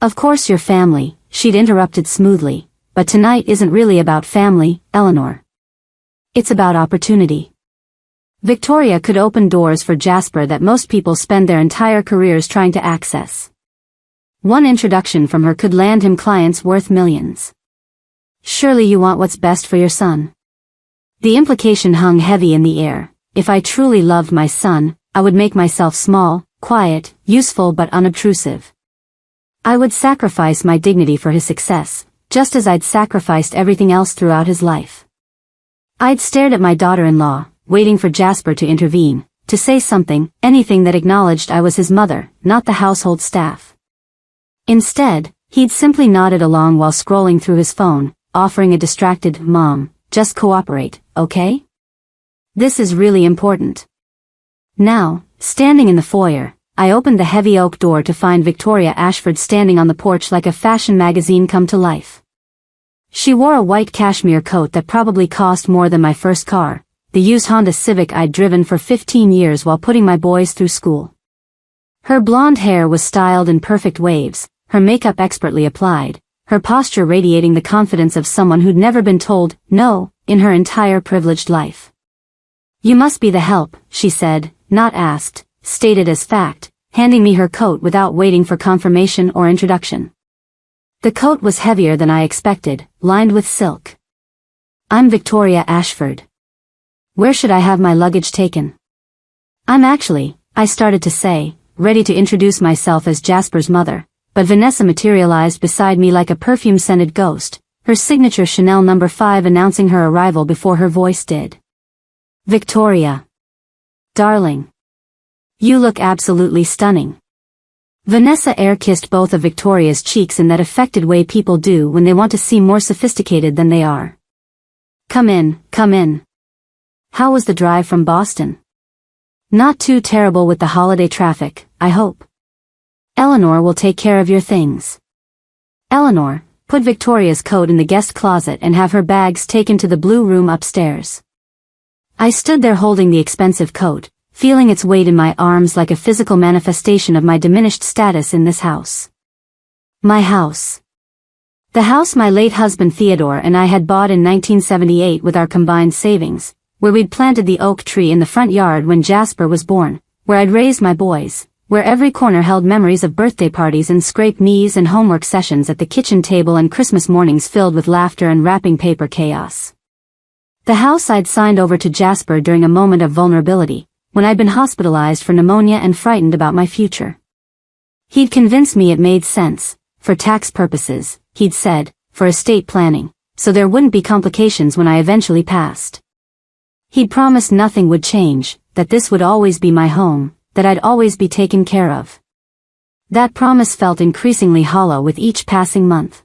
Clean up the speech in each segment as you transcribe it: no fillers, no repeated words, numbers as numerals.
Of course your family, she'd interrupted smoothly, but tonight isn't really about family, Eleanor. It's about opportunity. Victoria could open doors for Jasper that most people spend their entire careers trying to access. One introduction from her could land him clients worth millions. Surely you want what's best for your son. The implication hung heavy in the air. If I truly loved my son, I would make myself small, quiet, useful but unobtrusive. I would sacrifice my dignity for his success, just as I'd sacrificed everything else throughout his life. I'd stared at my daughter-in-law, waiting for Jasper to intervene, to say something, anything that acknowledged I was his mother, not the household staff. Instead, he'd simply nodded along while scrolling through his phone, offering a distracted, "Mom, just cooperate, okay? This is really important." Now, standing in the foyer, I opened the heavy oak door to find Victoria Ashford standing on the porch like a fashion magazine come to life. She wore a white cashmere coat that probably cost more than my first car, the used Honda Civic I'd driven for 15 years while putting my boys through school. Her blonde hair was styled in perfect waves, her makeup expertly applied, her posture radiating the confidence of someone who'd never been told no in her entire privileged life. "You must be the help," she said, not asked, stated as fact, handing me her coat without waiting for confirmation or introduction. The coat was heavier than I expected, lined with silk. "I'm Victoria Ashford. Where should I have my luggage taken?" I started to say, ready to introduce myself as Jasper's mother, but Vanessa materialized beside me like a perfume-scented ghost, her signature Chanel No. 5 announcing her arrival before her voice did. "Victoria. Darling. You look absolutely stunning." Vanessa air-kissed both of Victoria's cheeks in that affected way people do when they want to seem more sophisticated than they are. Come in, come in. How was the drive from Boston?" "Not too terrible with the holiday traffic, I hope. Eleanor will take care of your things." "Eleanor, put Victoria's coat in the guest closet and have her bags taken to the blue room upstairs." I stood there holding the expensive coat, feeling its weight in my arms like a physical manifestation of my diminished status in this house. My house. The house my late husband Theodore and I had bought in 1978 with our combined savings, where we'd planted the oak tree in the front yard when Jasper was born, where I'd raised my boys, where every corner held memories of birthday parties and scraped knees and homework sessions at the kitchen table and Christmas mornings filled with laughter and wrapping paper chaos. The house I'd signed over to Jasper during a moment of vulnerability, when I'd been hospitalized for pneumonia and frightened about my future. He'd convinced me it made sense, for tax purposes, he'd said, for estate planning, so there wouldn't be complications when I eventually passed. He'd promised nothing would change, that this would always be my home, that I'd always be taken care of. That promise felt increasingly hollow with each passing month.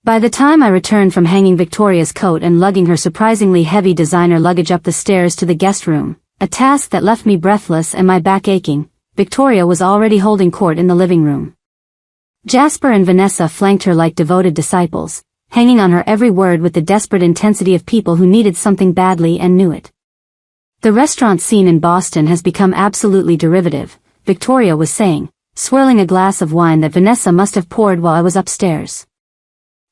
By the time I returned from hanging Victoria's coat and lugging her surprisingly heavy designer luggage up the stairs to the guest room, a task that left me breathless and my back aching, Victoria was already holding court in the living room. Jasper and Vanessa flanked her like devoted disciples, hanging on her every word with the desperate intensity of people who needed something badly and knew it. "The restaurant scene in Boston has become absolutely derivative," Victoria was saying, swirling a glass of wine that Vanessa must have poured while I was upstairs.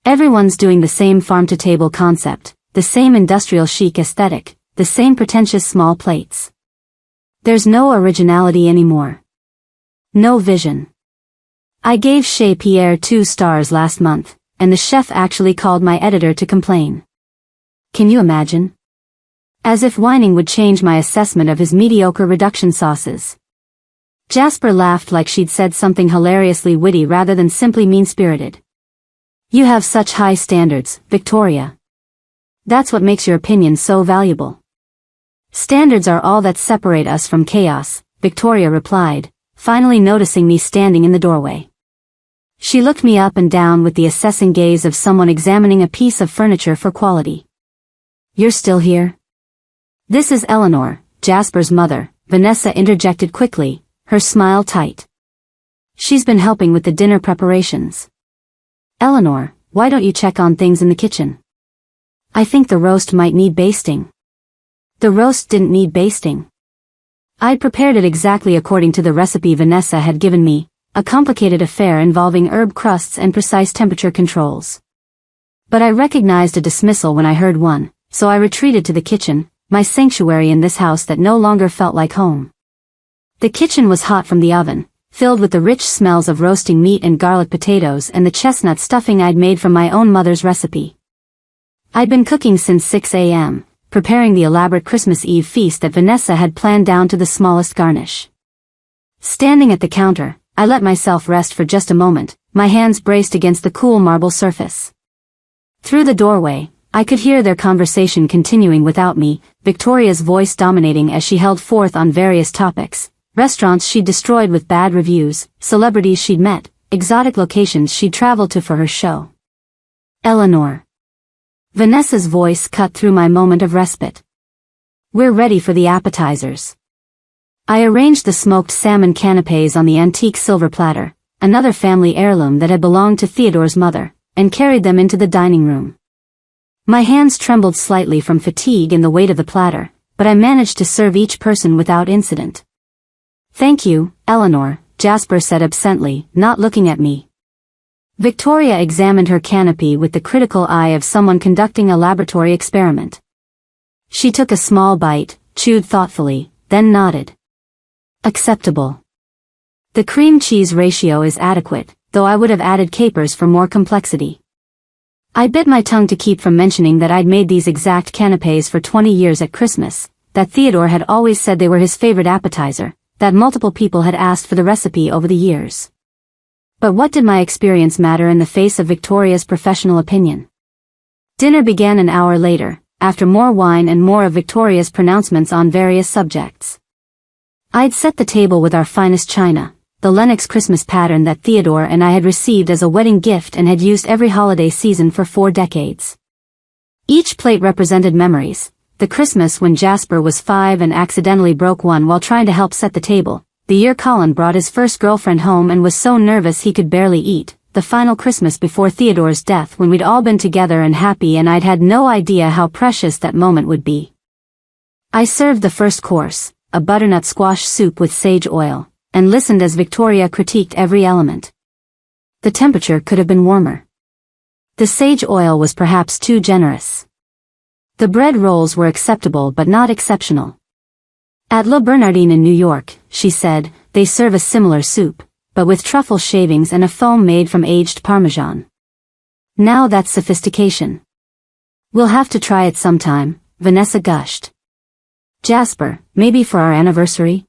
"Everyone's doing the same farm-to-table concept, the same industrial chic aesthetic, the same pretentious small plates. There's no originality anymore. No vision." I gave Chez Pierre 2 stars last month, and the chef actually called my editor to complain. Can you imagine? As if whining would change my assessment of his mediocre reduction sauces. Jasper laughed like she'd said something hilariously witty rather than simply mean-spirited. "You have such high standards, Victoria. That's what makes your opinion so valuable." "Standards are all that separate us from chaos," Victoria replied, finally noticing me standing in the doorway. She looked me up and down with the assessing gaze of someone examining a piece of furniture for quality. "You're still here?" "This is Eleanor, Jasper's mother," Vanessa interjected quickly, her smile tight. "She's been helping with the dinner preparations." "Eleanor, why don't you check on things in the kitchen? I think the roast might need basting." The roast didn't need basting. I'd prepared it exactly according to the recipe Vanessa had given me, a complicated affair involving herb crusts and precise temperature controls. But I recognized a dismissal when I heard one, so I retreated to the kitchen, my sanctuary in this house that no longer felt like home. The kitchen was hot from the oven, filled with the rich smells of roasting meat and garlic potatoes and the chestnut stuffing I'd made from my own mother's recipe. I'd been cooking since 6 a.m., preparing the elaborate Christmas Eve feast that Vanessa had planned down to the smallest garnish. Standing at the counter, I let myself rest for just a moment, my hands braced against the cool marble surface. Through the doorway, I could hear their conversation continuing without me, Victoria's voice dominating as she held forth on various topics, restaurants she'd destroyed with bad reviews, celebrities she'd met, exotic locations she'd traveled to for her show. Eleanor. Vanessa's voice cut through my moment of respite. We're ready for the appetizers. I arranged the smoked salmon canapes on the antique silver platter, another family heirloom that had belonged to Theodore's mother, and carried them into the dining room. My hands trembled slightly from fatigue and the weight of the platter, but I managed to serve each person without incident. Thank you, Eleanor, Jasper said absently, not looking at me. Victoria examined her canopy with the critical eye of someone conducting a laboratory experiment. She took a small bite, chewed thoughtfully, then nodded. Acceptable. The cream-cheese ratio is adequate, though I would have added capers for more complexity. I bit my tongue to keep from mentioning that I'd made these exact canapes for 20 years at Christmas, that Theodore had always said they were his favorite appetizer, that multiple people had asked for the recipe over the years. But what did my experience matter in the face of Victoria's professional opinion? Dinner began an hour later, after more wine and more of Victoria's pronouncements on various subjects. I'd set the table with our finest china, the Lenox Christmas pattern that Theodore and I had received as a wedding gift and had used every holiday season for 4 decades. Each plate represented memories, the Christmas when Jasper was 5 and accidentally broke one while trying to help set the table, the year Colin brought his first girlfriend home and was so nervous he could barely eat, the final Christmas before Theodore's death when we'd all been together and happy and I'd had no idea how precious that moment would be. I served the first course, a butternut squash soup with sage oil, and listened as Victoria critiqued every element. The temperature could have been warmer. The sage oil was perhaps too generous. The bread rolls were acceptable but not exceptional. At Le Bernardin in New York, she said, they serve a similar soup, but with truffle shavings and a foam made from aged Parmesan. Now that's sophistication. We'll have to try it sometime, Vanessa gushed. Jasper, maybe for our anniversary?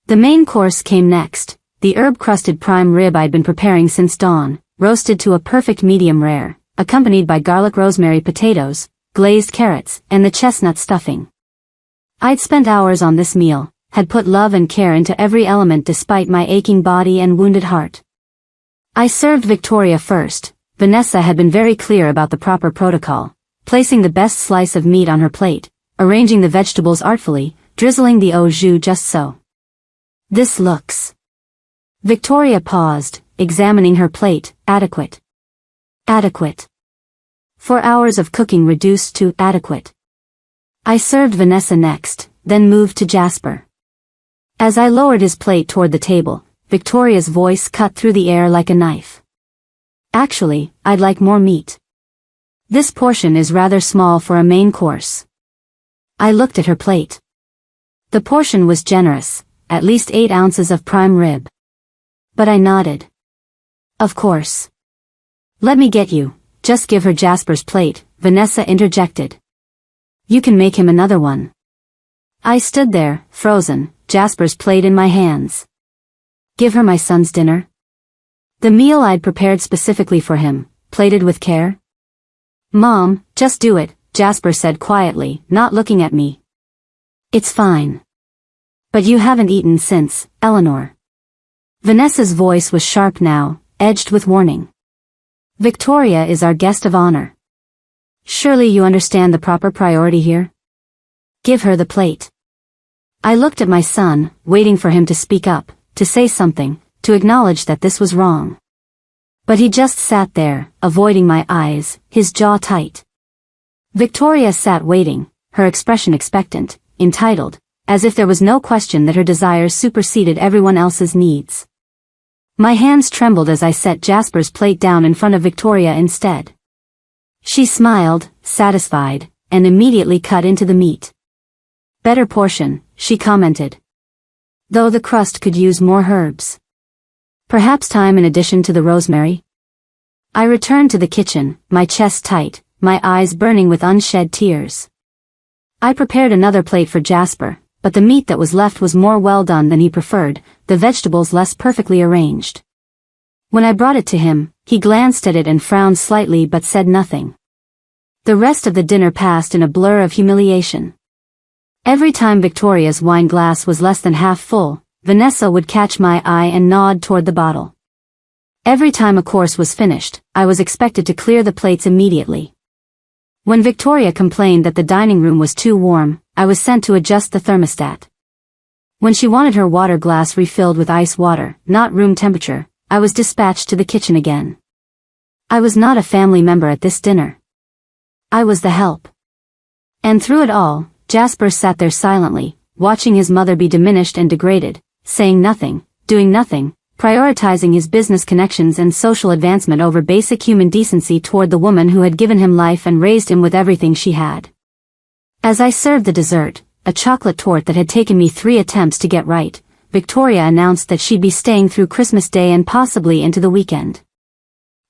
The main course came next, the herb-crusted prime rib I'd been preparing since dawn, roasted to a perfect medium rare, accompanied by garlic rosemary potatoes, glazed carrots, and the chestnut stuffing. I'd spent hours on this meal, had put love and care into every element despite my aching body and wounded heart. I served Victoria first. Vanessa had been very clear about the proper protocol, placing the best slice of meat on her plate, arranging the vegetables artfully, drizzling the au jus just so. This looks. Victoria paused, examining her plate. Adequate. Adequate. 4 hours of cooking reduced to adequate. I served Vanessa next, then moved to Jasper. As I lowered his plate toward the table, Victoria's voice cut through the air like a knife. Actually, I'd like more meat. This portion is rather small for a main course. I looked at her plate. The portion was generous, at least 8 ounces of prime rib. But I nodded. Of course. Let me get you, just give her Jasper's plate, Vanessa interjected. You can make him another one. I stood there, frozen, Jasper's plate in my hands. Give her my son's dinner? The meal I'd prepared specifically for him, plated with care? Mom, just do it, Jasper said quietly, not looking at me. It's fine. But you haven't eaten since, Eleanor. Vanessa's voice was sharp now, edged with warning. Victoria is our guest of honor. Surely you understand the proper priority here? Give her the plate. I looked at my son, waiting for him to speak up, to say something, to acknowledge that this was wrong. But he just sat there, avoiding my eyes, his jaw tight. Victoria sat waiting, her expression expectant, entitled, as if there was no question that her desires superseded everyone else's needs. My hands trembled as I set Jasper's plate down in front of Victoria instead. She smiled, satisfied, and immediately cut into the meat. "Better portion," she commented. "Though the crust could use more herbs. Perhaps thyme in addition to the rosemary?" I returned to the kitchen, my chest tight, my eyes burning with unshed tears. I prepared another plate for Jasper, but the meat that was left was more well done than he preferred, the vegetables less perfectly arranged. When I brought it to him, he glanced at it and frowned slightly but said nothing. The rest of the dinner passed in a blur of humiliation. Every time Victoria's wine glass was less than half full, Vanessa would catch my eye and nod toward the bottle. Every time a course was finished, I was expected to clear the plates immediately. When Victoria complained that the dining room was too warm, I was sent to adjust the thermostat. When she wanted her water glass refilled with ice water, not room temperature, I was dispatched to the kitchen again. I was not a family member at this dinner. I was the help. And through it all, Jasper sat there silently, watching his mother be diminished and degraded, saying nothing, doing nothing, prioritizing his business connections and social advancement over basic human decency toward the woman who had given him life and raised him with everything she had. As I served the dessert, a chocolate torte that had taken me 3 attempts to get right, Victoria announced that she'd be staying through Christmas Day and possibly into the weekend.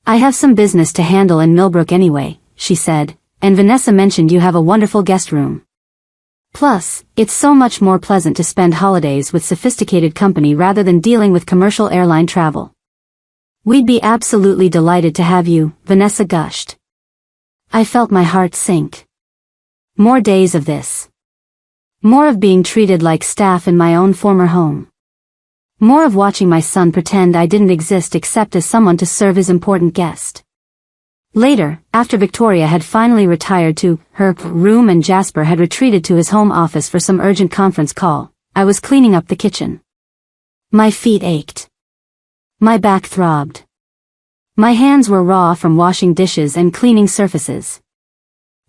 "I have some business to handle in Millbrook anyway," she said, "and Vanessa mentioned you have a wonderful guest room. Plus, it's so much more pleasant to spend holidays with sophisticated company rather than dealing with commercial airline travel. We'd be absolutely delighted to have you," Vanessa gushed. I felt my heart sink. More days of this. More of being treated like staff in my own former home. More of watching my son pretend I didn't exist except as someone to serve his important guest. Later, after Victoria had finally retired to her room and Jasper had retreated to his home office for some urgent conference call, I was cleaning up the kitchen. My feet ached. My back throbbed. My hands were raw from washing dishes and cleaning surfaces.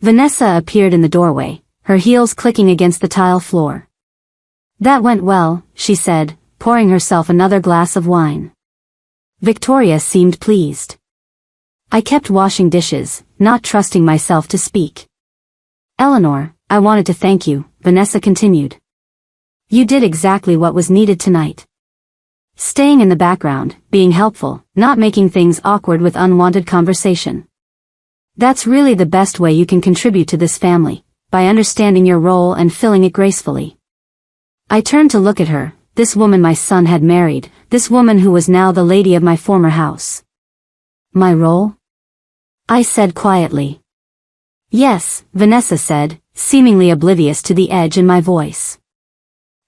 Vanessa appeared in the doorway, her heels clicking against the tile floor. "That went well," she said, pouring herself another glass of wine. Victoria seemed pleased. I kept washing dishes, not trusting myself to speak. "Eleanor, I wanted to thank you," Vanessa continued. "You did exactly what was needed tonight. Staying in the background, being helpful, not making things awkward with unwanted conversation. That's really the best way you can contribute to this family, by understanding your role and filling it gracefully." I turned to look at her, this woman my son had married, this woman who was now the lady of my former house. "My role?" I said quietly. "Yes," Vanessa said, seemingly oblivious to the edge in my voice.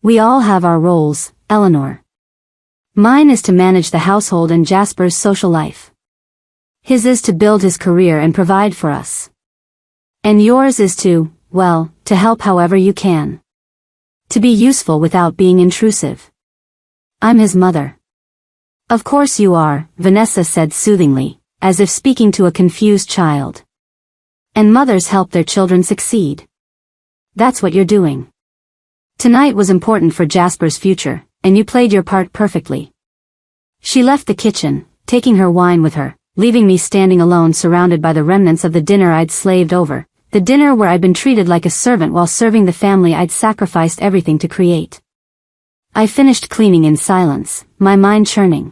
"We all have our roles, Eleanor. Mine is to manage the household and Jasper's social life. His is to build his career and provide for us. And yours is to, well, to help however you can. To be useful without being intrusive. I'm his mother." "Of course you are," Vanessa said soothingly, as if speaking to a confused child. "And mothers help their children succeed. That's what you're doing. Tonight was important for Jasper's future, and you played your part perfectly." She left the kitchen, taking her wine with her, leaving me standing alone surrounded by the remnants of the dinner I'd slaved over, the dinner where I'd been treated like a servant while serving the family I'd sacrificed everything to create. I finished cleaning in silence, my mind churning.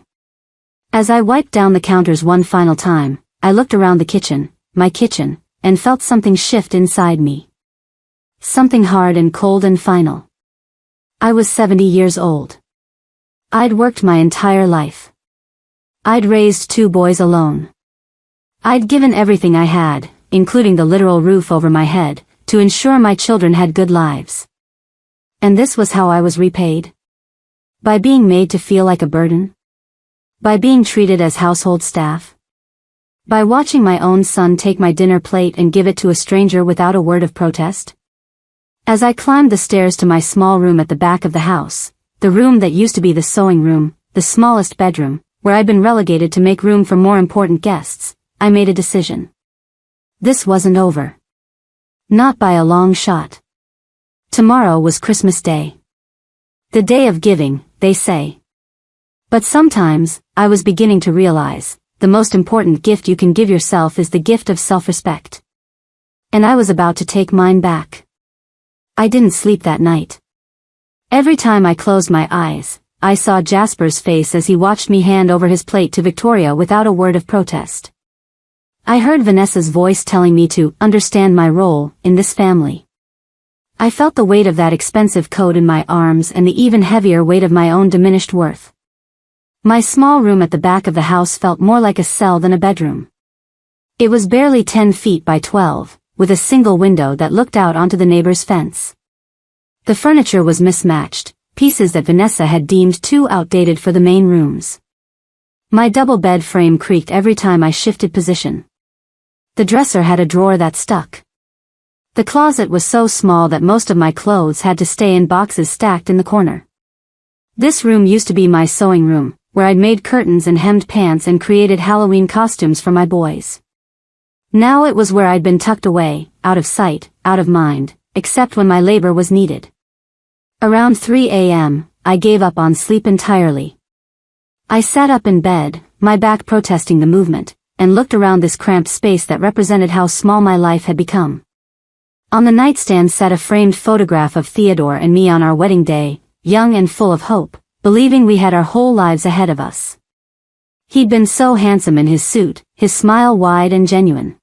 As I wiped down the counters one final time, I looked around the kitchen, my kitchen, and felt something shift inside me. Something hard and cold and final. I was 70 years old. I'd worked my entire life. I'd raised 2 boys alone. I'd given everything I had, including the literal roof over my head, to ensure my children had good lives. And this was how I was repaid? By being made to feel like a burden? By being treated as household staff? By watching my own son take my dinner plate and give it to a stranger without a word of protest? As I climbed the stairs to my small room at the back of the house, the room that used to be the sewing room, the smallest bedroom, where I'd been relegated to make room for more important guests, I made a decision. This wasn't over. Not by a long shot. Tomorrow was Christmas Day. The day of giving, they say. But sometimes, I was beginning to realize, the most important gift you can give yourself is the gift of self-respect. And I was about to take mine back. I didn't sleep that night. Every time I closed my eyes, I saw Jasper's face as he watched me hand over his plate to Victoria without a word of protest. I heard Vanessa's voice telling me to understand my role in this family. I felt the weight of that expensive coat in my arms and the even heavier weight of my own diminished worth. My small room at the back of the house felt more like a cell than a bedroom. It was barely 10 feet by 12, with a single window that looked out onto the neighbor's fence. The furniture was mismatched, pieces that Vanessa had deemed too outdated for the main rooms. My double bed frame creaked every time I shifted position. The dresser had a drawer that stuck. The closet was so small that most of my clothes had to stay in boxes stacked in the corner. This room used to be my sewing room, where I'd made curtains and hemmed pants and created Halloween costumes for my boys. Now it was where I'd been tucked away, out of sight, out of mind, except when my labor was needed. Around 3 a.m., I gave up on sleep entirely. I sat up in bed, my back protesting the movement, and looked around this cramped space that represented how small my life had become. On the nightstand sat a framed photograph of Theodore and me on our wedding day, young and full of hope, believing we had our whole lives ahead of us. He'd been so handsome in his suit, his smile wide and genuine.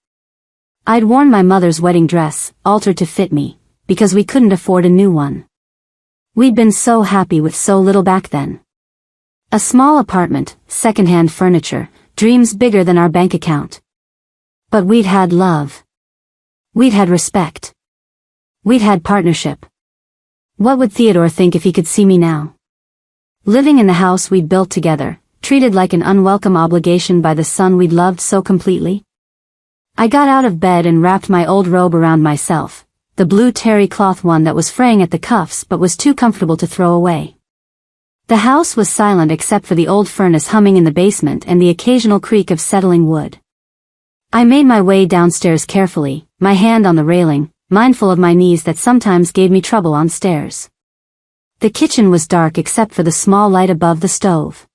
I'd worn my mother's wedding dress, altered to fit me, because we couldn't afford a new one. We'd been so happy with so little back then. A small apartment, second-hand furniture, dreams bigger than our bank account. But we'd had love. We'd had respect. We'd had partnership. What would Theodore think if he could see me now? Living in the house we'd built together, treated like an unwelcome obligation by the son we'd loved so completely? I got out of bed and wrapped my old robe around myself, the blue terry cloth one that was fraying at the cuffs but was too comfortable to throw away. The house was silent except for the old furnace humming in the basement and the occasional creak of settling wood. I made my way downstairs carefully, my hand on the railing, mindful of my knees that sometimes gave me trouble on stairs. The kitchen was dark except for the small light above the stove.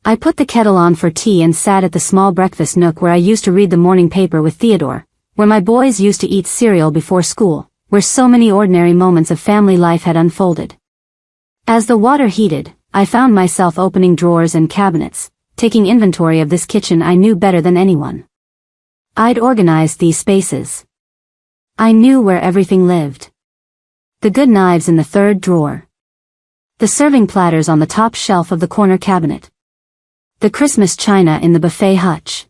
I put the kettle on for tea and sat at the small breakfast nook where I used to read the morning paper with Theodore, where my boys used to eat cereal before school, where so many ordinary moments of family life had unfolded. As the water heated, I found myself opening drawers and cabinets, taking inventory of this kitchen I knew better than anyone. I'd organized these spaces. I knew where everything lived. The good knives in the third drawer. The serving platters on the top shelf of the corner cabinet. The Christmas china in the buffet hutch.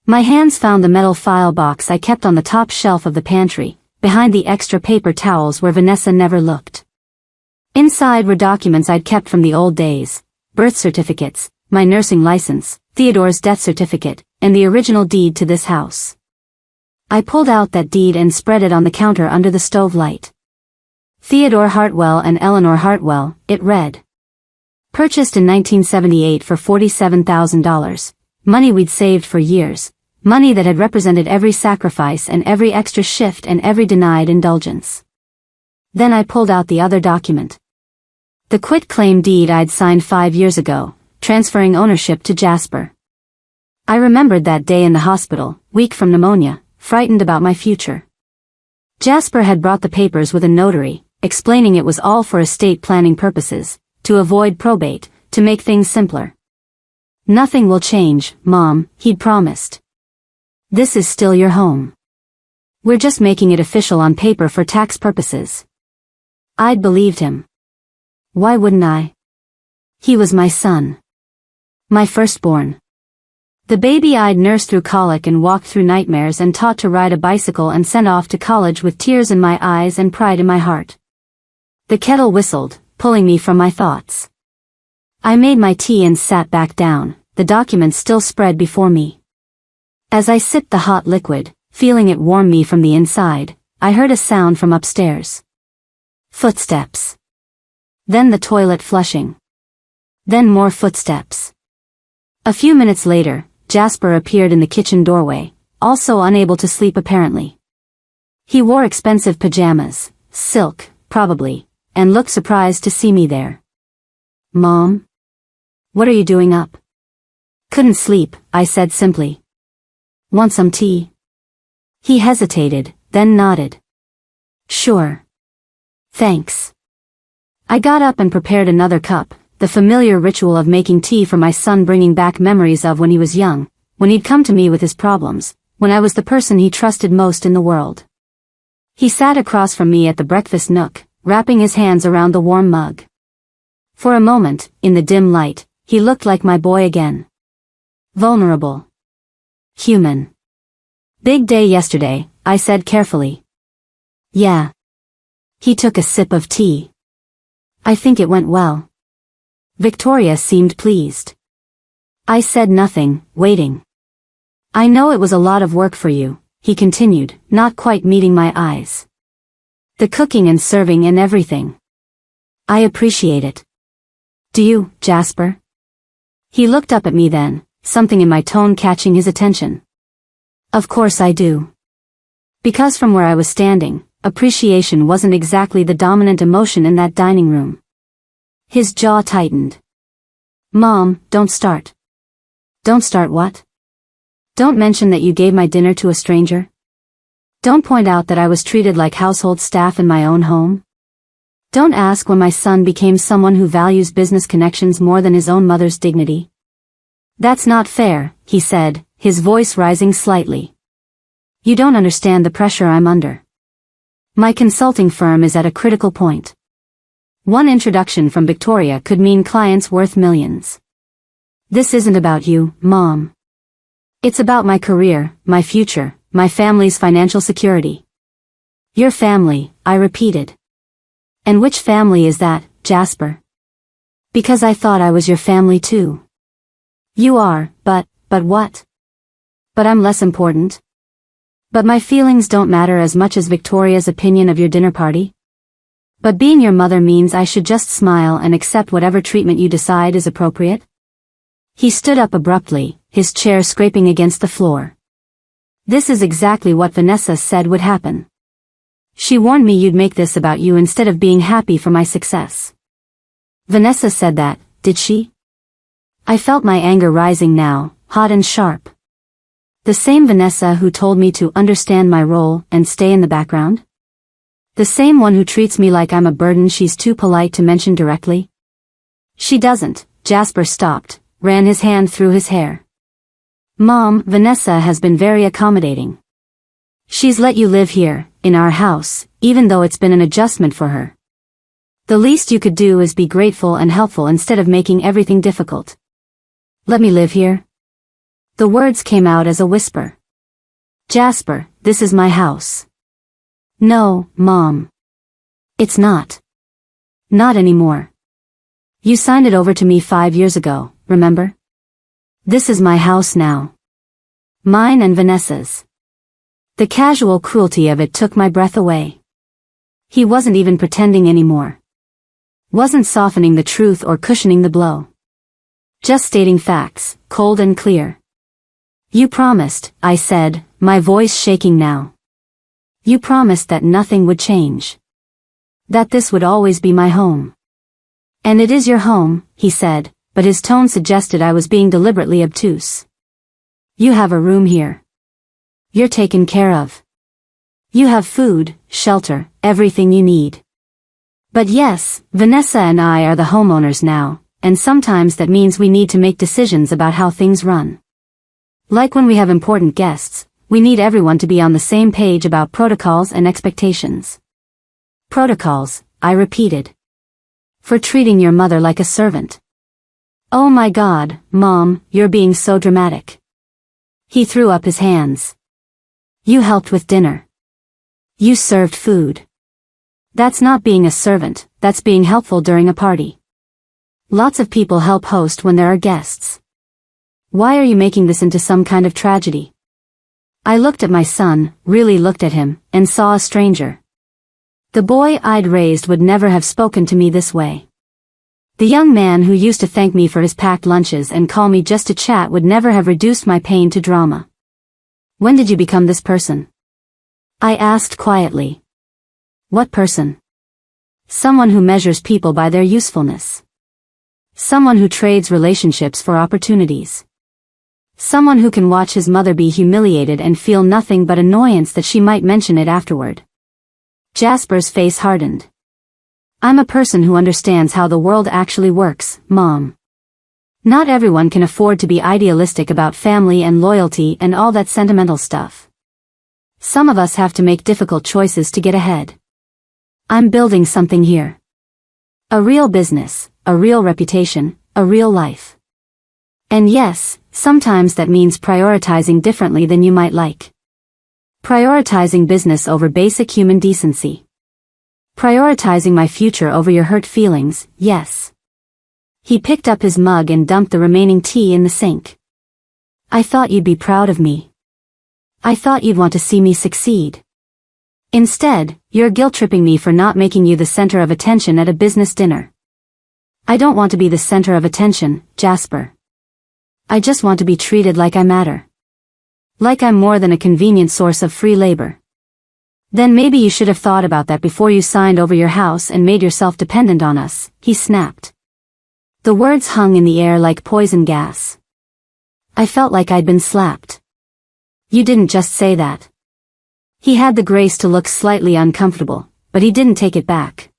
My hands found the metal file box I kept on the top shelf of the pantry, behind the extra paper towels where Vanessa never looked. Inside were documents I'd kept from the old days, birth certificates, my nursing license, Theodore's death certificate, and the original deed to this house. I pulled out that deed and spread it on the counter under the stove light. Theodore Hartwell and Eleanor Hartwell, it read. Purchased in 1978 for $47,000, money we'd saved for years, money that had represented every sacrifice and every extra shift and every denied indulgence. Then I pulled out the other document. The quit-claim deed I'd signed 5 years ago, transferring ownership to Jasper. I remembered that day in the hospital, weak from pneumonia, frightened about my future. Jasper had brought the papers with a notary, explaining it was all for estate planning purposes, to avoid probate, to make things simpler. Nothing will change, Mom, he'd promised. This is still your home. We're just making it official on paper for tax purposes. I'd believed him. Why wouldn't I? He was my son. My firstborn. The baby I'd nursed through colic and walked through nightmares and taught to ride a bicycle and sent off to college with tears in my eyes and pride in my heart. The kettle whistled, pulling me from my thoughts. I made my tea and sat back down, the document still spread before me. As I sipped the hot liquid, feeling it warm me from the inside, I heard a sound from upstairs. Footsteps. Then the toilet flushing. Then more footsteps. A few minutes later, Jasper appeared in the kitchen doorway, also unable to sleep apparently. He wore expensive pajamas, silk, probably, and looked surprised to see me there. Mom? What are you doing up? Couldn't sleep, I said simply. Want some tea? He hesitated, then nodded. Sure. Thanks. I got up and prepared another cup, the familiar ritual of making tea for my son, bringing back memories of when he was young, when he'd come to me with his problems, when I was the person he trusted most in the world. He sat across from me at the breakfast nook, wrapping his hands around the warm mug. For a moment, in the dim light, he looked like my boy again. Vulnerable. Human. Big day yesterday, I said carefully. Yeah. He took a sip of tea. I think it went well. Victoria seemed pleased. I said nothing, waiting. I know it was a lot of work for you, he continued, not quite meeting my eyes. The cooking and serving and everything. I appreciate it. Do you, Jasper? He looked up at me then, something in my tone catching his attention. Of course I do. Because from where I was standing, appreciation wasn't exactly the dominant emotion in that dining room. His jaw tightened. Mom, don't start. Don't start what? Don't mention that you gave my dinner to a stranger. Don't point out that I was treated like household staff in my own home. Don't ask when my son became someone who values business connections more than his own mother's dignity. That's not fair, he said, his voice rising slightly. You don't understand the pressure I'm under. My consulting firm is at a critical point. One introduction from Victoria could mean clients worth millions. This isn't about you, Mom. It's about my career, my future, my family's financial security. Your family, I repeated. And which family is that, Jasper? Because I thought I was your family too. You are, but what? But I'm less important? But my feelings don't matter as much as Victoria's opinion of your dinner party? But being your mother means I should just smile and accept whatever treatment you decide is appropriate? He stood up abruptly, his chair scraping against the floor. This is exactly what Vanessa said would happen. She warned me you'd make this about you instead of being happy for my success. Vanessa said that, did she? I felt my anger rising now, hot and sharp. The same Vanessa who told me to understand my role and stay in the background? The same one who treats me like I'm a burden she's too polite to mention directly? She doesn't. Jasper stopped, ran his hand through his hair. Mom, Vanessa has been very accommodating. She's let you live here, in our house, even though it's been an adjustment for her. The least you could do is be grateful and helpful instead of making everything difficult. Let me live here? The words came out as a whisper. Jasper, this is my house. No, Mom. It's not. Not anymore. You signed it over to me 5 years ago, remember? This is my house now. Mine and Vanessa's. The casual cruelty of it took my breath away. He wasn't even pretending anymore. Wasn't softening the truth or cushioning the blow. Just stating facts, cold and clear. You promised, I said, my voice shaking now. You promised that nothing would change. That this would always be my home. And it is your home, he said, but his tone suggested I was being deliberately obtuse. You have a room here. You're taken care of. You have food, shelter, everything you need. But yes, Vanessa and I are the homeowners now, and sometimes that means we need to make decisions about how things run. Like when we have important guests, we need everyone to be on the same page about protocols and expectations. Protocols, I repeated. For treating your mother like a servant. Oh my God, Mom, you're being so dramatic. He threw up his hands. You helped with dinner. You served food. That's not being a servant, that's being helpful during a party. Lots of people help host when there are guests. Why are you making this into some kind of tragedy? I looked at my son, really looked at him, and saw a stranger. The boy I'd raised would never have spoken to me this way. The young man who used to thank me for his packed lunches and call me just to chat would never have reduced my pain to drama. When did you become this person? I asked quietly. What person? Someone who measures people by their usefulness. Someone who trades relationships for opportunities. Someone who can watch his mother be humiliated and feel nothing but annoyance that she might mention it afterward. Jasper's face hardened. I'm a person who understands how the world actually works, Mom. Not everyone can afford to be idealistic about family and loyalty and all that sentimental stuff. Some of us have to make difficult choices to get ahead. I'm building something here. A real business, a real reputation, a real life. And yes, sometimes that means prioritizing differently than you might like. Prioritizing business over basic human decency. Prioritizing my future over your hurt feelings, yes. He picked up his mug and dumped the remaining tea in the sink. I thought you'd be proud of me. I thought you'd want to see me succeed. Instead, you're guilt-tripping me for not making you the center of attention at a business dinner. I don't want to be the center of attention, Jasper. I just want to be treated like I matter. Like I'm more than a convenient source of free labor. Then maybe you should have thought about that before you signed over your house and made yourself dependent on us, he snapped. The words hung in the air like poison gas. I felt like I'd been slapped. You didn't just say that. He had the grace to look slightly uncomfortable, but he didn't take it back.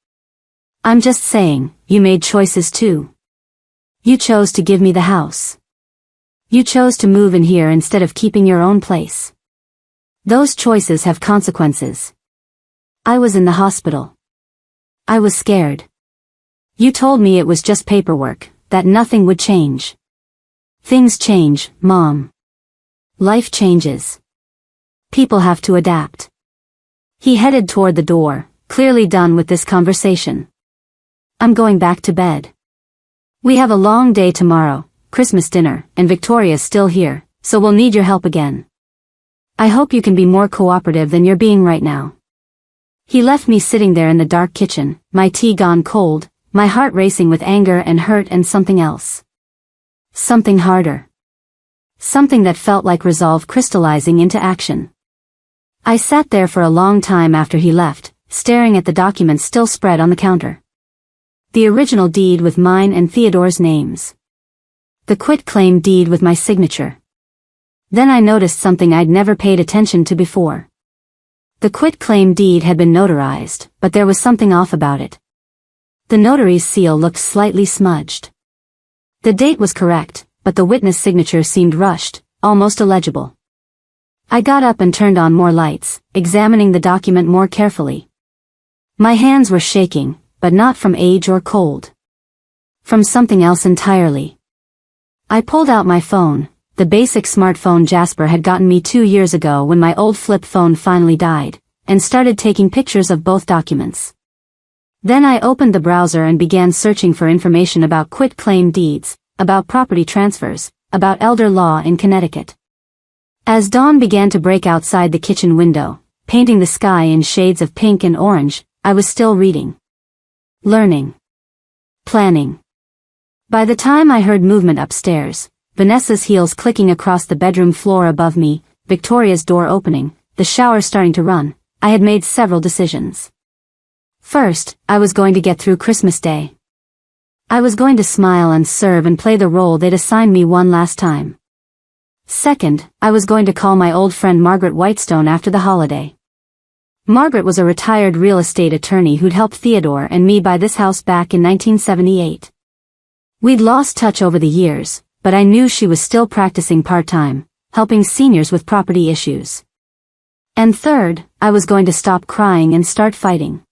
I'm just saying, you made choices too. You chose to give me the house. You chose to move in here instead of keeping your own place. Those choices have consequences. I was in the hospital. I was scared. You told me it was just paperwork, that nothing would change. Things change, Mom. Life changes. People have to adapt. He headed toward the door, clearly done with this conversation. I'm going back to bed. We have a long day tomorrow, Christmas dinner, and Victoria's still here, so we'll need your help again. I hope you can be more cooperative than you're being right now. He left me sitting there in the dark kitchen, my tea gone cold, my heart racing with anger and hurt and something else. Something harder. Something that felt like resolve crystallizing into action. I sat there for a long time after he left, staring at the documents still spread on the counter. The original deed with mine and Theodore's names. The quitclaim deed with my signature. Then I noticed something I'd never paid attention to before. The quitclaim deed had been notarized, but there was something off about it. The notary's seal looked slightly smudged. The date was correct, but the witness signature seemed rushed, almost illegible. I got up and turned on more lights, examining the document more carefully. My hands were shaking, but not from age or cold. From something else entirely. I pulled out my phone, the basic smartphone Jasper had gotten me 2 years ago when my old flip phone finally died, and started taking pictures of both documents. Then I opened the browser and began searching for information about quitclaim deeds, about property transfers, about elder law in Connecticut. As dawn began to break outside the kitchen window, painting the sky in shades of pink and orange, I was still reading. Learning. Planning. By the time I heard movement upstairs, Vanessa's heels clicking across the bedroom floor above me, Victoria's door opening, the shower starting to run, I had made several decisions. First, I was going to get through Christmas Day. I was going to smile and serve and play the role they'd assigned me one last time. Second, I was going to call my old friend Margaret Whitestone after the holiday. Margaret was a retired real estate attorney who'd helped Theodore and me buy this house back in 1978. We'd lost touch over the years, but I knew she was still practicing part-time, helping seniors with property issues. And third, I was going to stop crying and start fighting.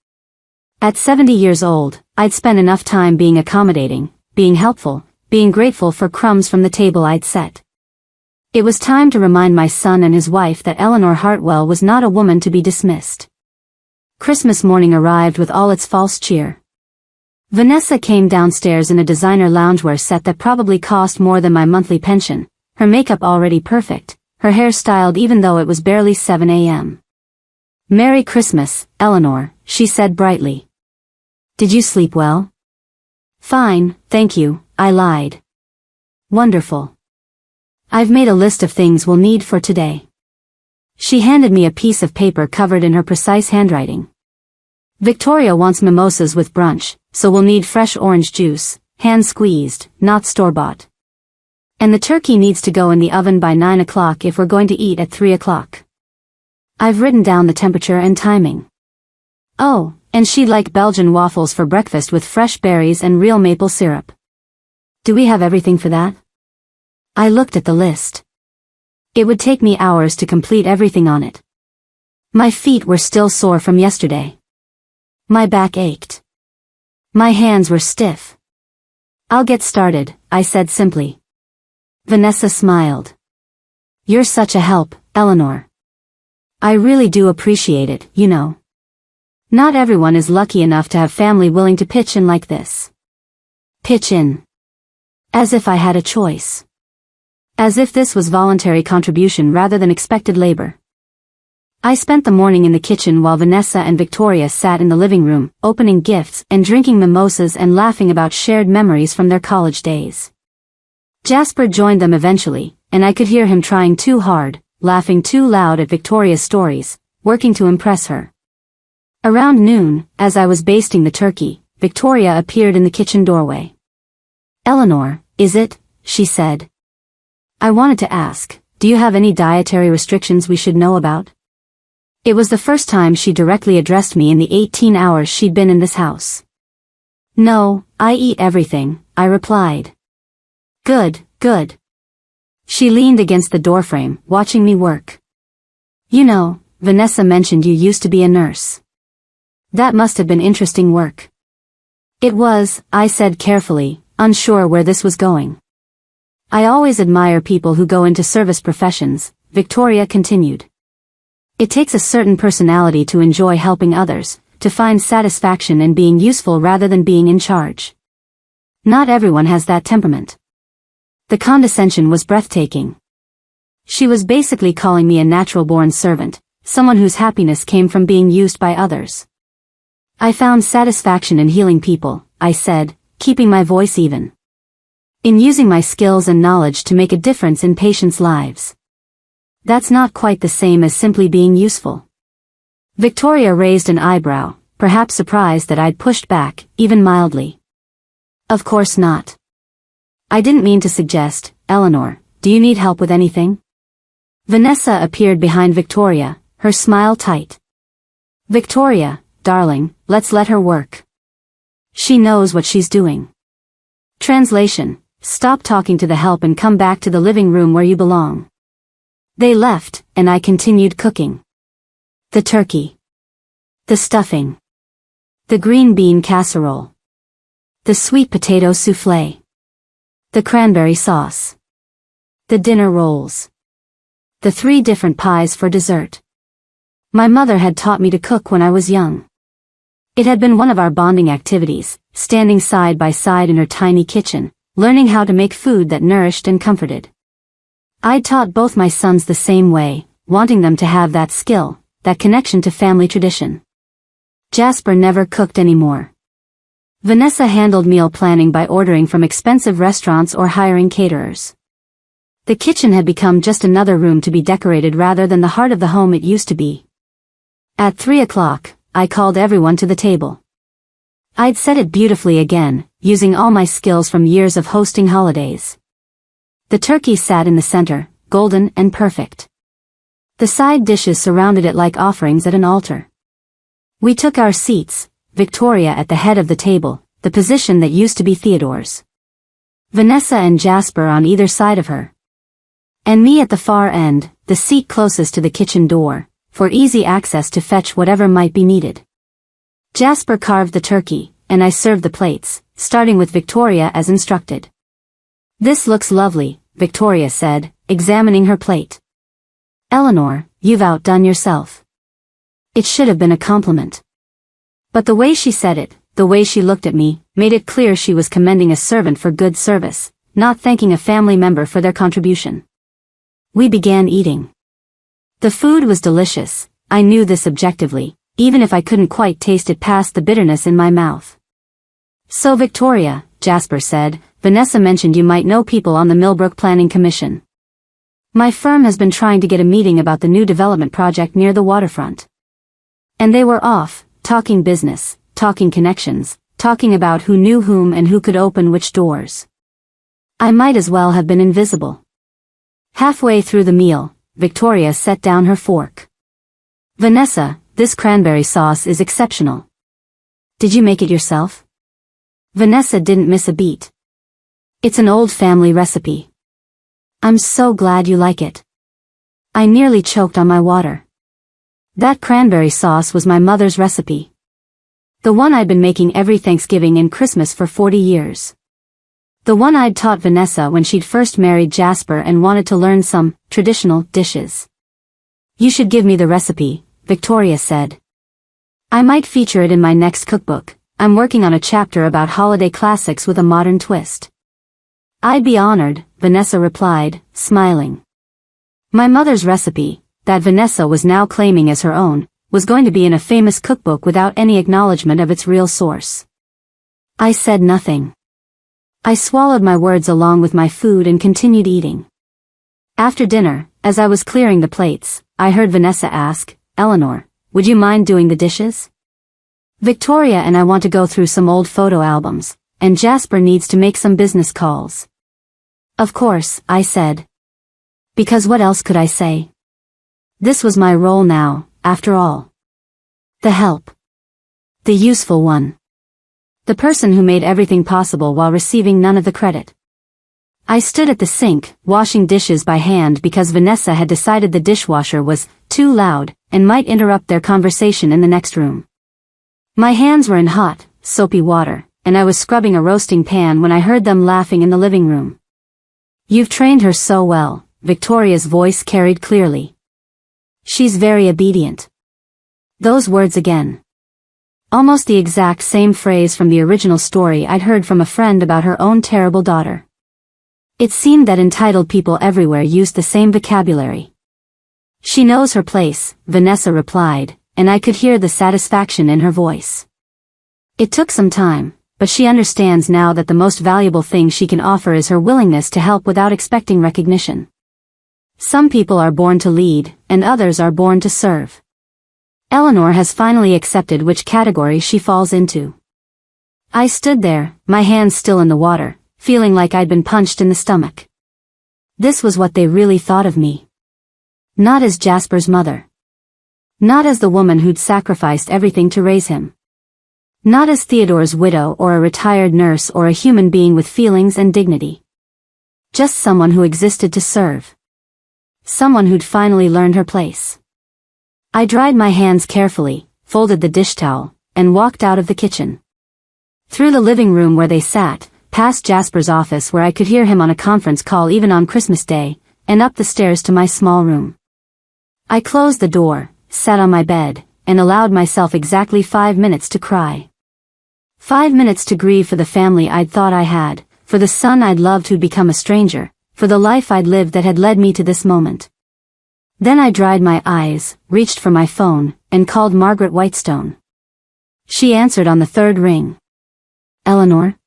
At 70 years old, I'd spent enough time being accommodating, being helpful, being grateful for crumbs from the table I'd set. It was time to remind my son and his wife that Eleanor Hartwell was not a woman to be dismissed. Christmas morning arrived with all its false cheer. Vanessa came downstairs in a designer loungewear set that probably cost more than my monthly pension, her makeup already perfect, her hair styled even though it was barely 7 a.m. "Merry Christmas, Eleanor," she said brightly. "Did you sleep well?" "Fine, thank you," I lied. "Wonderful. I've made a list of things we'll need for today." She handed me a piece of paper covered in her precise handwriting. "Victoria wants mimosas with brunch, so we'll need fresh orange juice, hand squeezed, not store-bought. And the turkey needs to go in the oven by 9 o'clock if we're going to eat at 3 o'clock. I've written down the temperature and timing. Oh, and she'd like Belgian waffles for breakfast with fresh berries and real maple syrup. Do we have everything for that? I looked at the list. It would take me hours to complete everything on it. My feet were still sore from yesterday. My back ached. My hands were stiff. I'll get started, I said simply. Vanessa smiled. You're such a help, Eleanor. I really do appreciate it, you know. Not everyone is lucky enough to have family willing to pitch in like this. Pitch in. As if I had a choice. As if this was voluntary contribution rather than expected labor. I spent the morning in the kitchen while Vanessa and Victoria sat in the living room, opening gifts and drinking mimosas and laughing about shared memories from their college days. Jasper joined them eventually, and I could hear him trying too hard, laughing too loud at Victoria's stories, working to impress her. Around noon, as I was basting the turkey, Victoria appeared in the kitchen doorway. Eleanor, is it? She said. I wanted to ask, do you have any dietary restrictions we should know about? It was the first time she directly addressed me in the 18 hours she'd been in this house. No, I eat everything, I replied. Good, good. She leaned against the doorframe, watching me work. You know, Vanessa mentioned you used to be a nurse. That must have been interesting work. It was, I said carefully, unsure where this was going. I always admire people who go into service professions, Victoria continued. It takes a certain personality to enjoy helping others, to find satisfaction in being useful rather than being in charge. Not everyone has that temperament. The condescension was breathtaking. She was basically calling me a natural-born servant, someone whose happiness came from being used by others. I found satisfaction in healing people, I said, keeping my voice even. In using my skills and knowledge to make a difference in patients' lives. That's not quite the same as simply being useful. Victoria raised an eyebrow, perhaps surprised that I'd pushed back, even mildly. Of course not. I didn't mean to suggest, Eleanor, do you need help with anything? Vanessa appeared behind Victoria, her smile tight. Victoria, darling, let's let her work. She knows what she's doing. Translation, stop talking to the help and come back to the living room where you belong. They left, and I continued cooking. The turkey. The stuffing. The green bean casserole. The sweet potato soufflé. The cranberry sauce. The dinner rolls. The 3 different pies for dessert. My mother had taught me to cook when I was young. It had been one of our bonding activities, standing side by side in her tiny kitchen, learning how to make food that nourished and comforted. I'd taught both my sons the same way, wanting them to have that skill, that connection to family tradition. Jasper never cooked anymore. Vanessa handled meal planning by ordering from expensive restaurants or hiring caterers. The kitchen had become just another room to be decorated rather than the heart of the home it used to be. At 3 o'clock, I called everyone to the table. I'd set it beautifully again, using all my skills from years of hosting holidays. The turkey sat in the center, golden and perfect. The side dishes surrounded it like offerings at an altar. We took our seats, Victoria at the head of the table, the position that used to be Theodore's. Vanessa and Jasper on either side of her. And me at the far end, the seat closest to the kitchen door, for easy access to fetch whatever might be needed. Jasper carved the turkey, and I served the plates, starting with Victoria as instructed. This looks lovely, Victoria said, examining her plate. Eleanor, you've outdone yourself. It should have been a compliment. But the way she said it, the way she looked at me, made it clear she was commending a servant for good service, not thanking a family member for their contribution. We began eating. The food was delicious, I knew this objectively, even if I couldn't quite taste it past the bitterness in my mouth. So Victoria, Jasper said, Vanessa mentioned you might know people on the Millbrook Planning Commission. My firm has been trying to get a meeting about the new development project near the waterfront. And they were off, talking business, talking connections, talking about who knew whom and who could open which doors. I might as well have been invisible. Halfway through the meal, Victoria set down her fork. "Vanessa, this cranberry sauce is exceptional. Did you make it yourself?" Vanessa didn't miss a beat. "It's an old family recipe." "I'm so glad you like it." I nearly choked on my water. That cranberry sauce was my mother's recipe. The one I'd been making every Thanksgiving and Christmas for 40 years. The one I'd taught Vanessa when she'd first married Jasper and wanted to learn some traditional dishes. "You should give me the recipe," Victoria said. "I might feature it in my next cookbook. I'm working on a chapter about holiday classics with a modern twist." "I'd be honored," Vanessa replied, smiling. My mother's recipe, that Vanessa was now claiming as her own, was going to be in a famous cookbook without any acknowledgement of its real source. I said nothing. I swallowed my words along with my food and continued eating. After dinner, as I was clearing the plates, I heard Vanessa ask, "Eleanor, would you mind doing the dishes? Victoria and I want to go through some old photo albums, and Jasper needs to make some business calls." "Of course," I said. Because what else could I say? This was my role now, after all. The help. The useful one. The person who made everything possible while receiving none of the credit. I stood at the sink, washing dishes by hand because Vanessa had decided the dishwasher was too loud and might interrupt their conversation in the next room. My hands were in hot, soapy water, and I was scrubbing a roasting pan when I heard them laughing in the living room. "You've trained her so well," Victoria's voice carried clearly. "She's very obedient." Those words again. Almost the exact same phrase from the original story I'd heard from a friend about her own terrible daughter. It seemed that entitled people everywhere used the same vocabulary. "She knows her place," Vanessa replied, and I could hear the satisfaction in her voice. "It took some time, but she understands now that the most valuable thing she can offer is her willingness to help without expecting recognition. Some people are born to lead, and others are born to serve. Eleanor has finally accepted which category she falls into." I stood there, my hands still in the water, feeling like I'd been punched in the stomach. This was what they really thought of me. Not as Jasper's mother. Not as the woman who'd sacrificed everything to raise him. Not as Theodore's widow or a retired nurse or a human being with feelings and dignity. Just someone who existed to serve. Someone who'd finally learned her place. I dried my hands carefully, folded the dish towel, and walked out of the kitchen. Through the living room where they sat, past Jasper's office where I could hear him on a conference call even on Christmas Day, and up the stairs to my small room. I closed the door, sat on my bed, and allowed myself exactly 5 minutes to cry. 5 minutes to grieve for the family I'd thought I had, for the son I'd loved who'd become a stranger, for the life I'd lived that had led me to this moment. Then I dried my eyes, reached for my phone, and called Margaret Whitestone. She answered on the third ring. "Eleanor?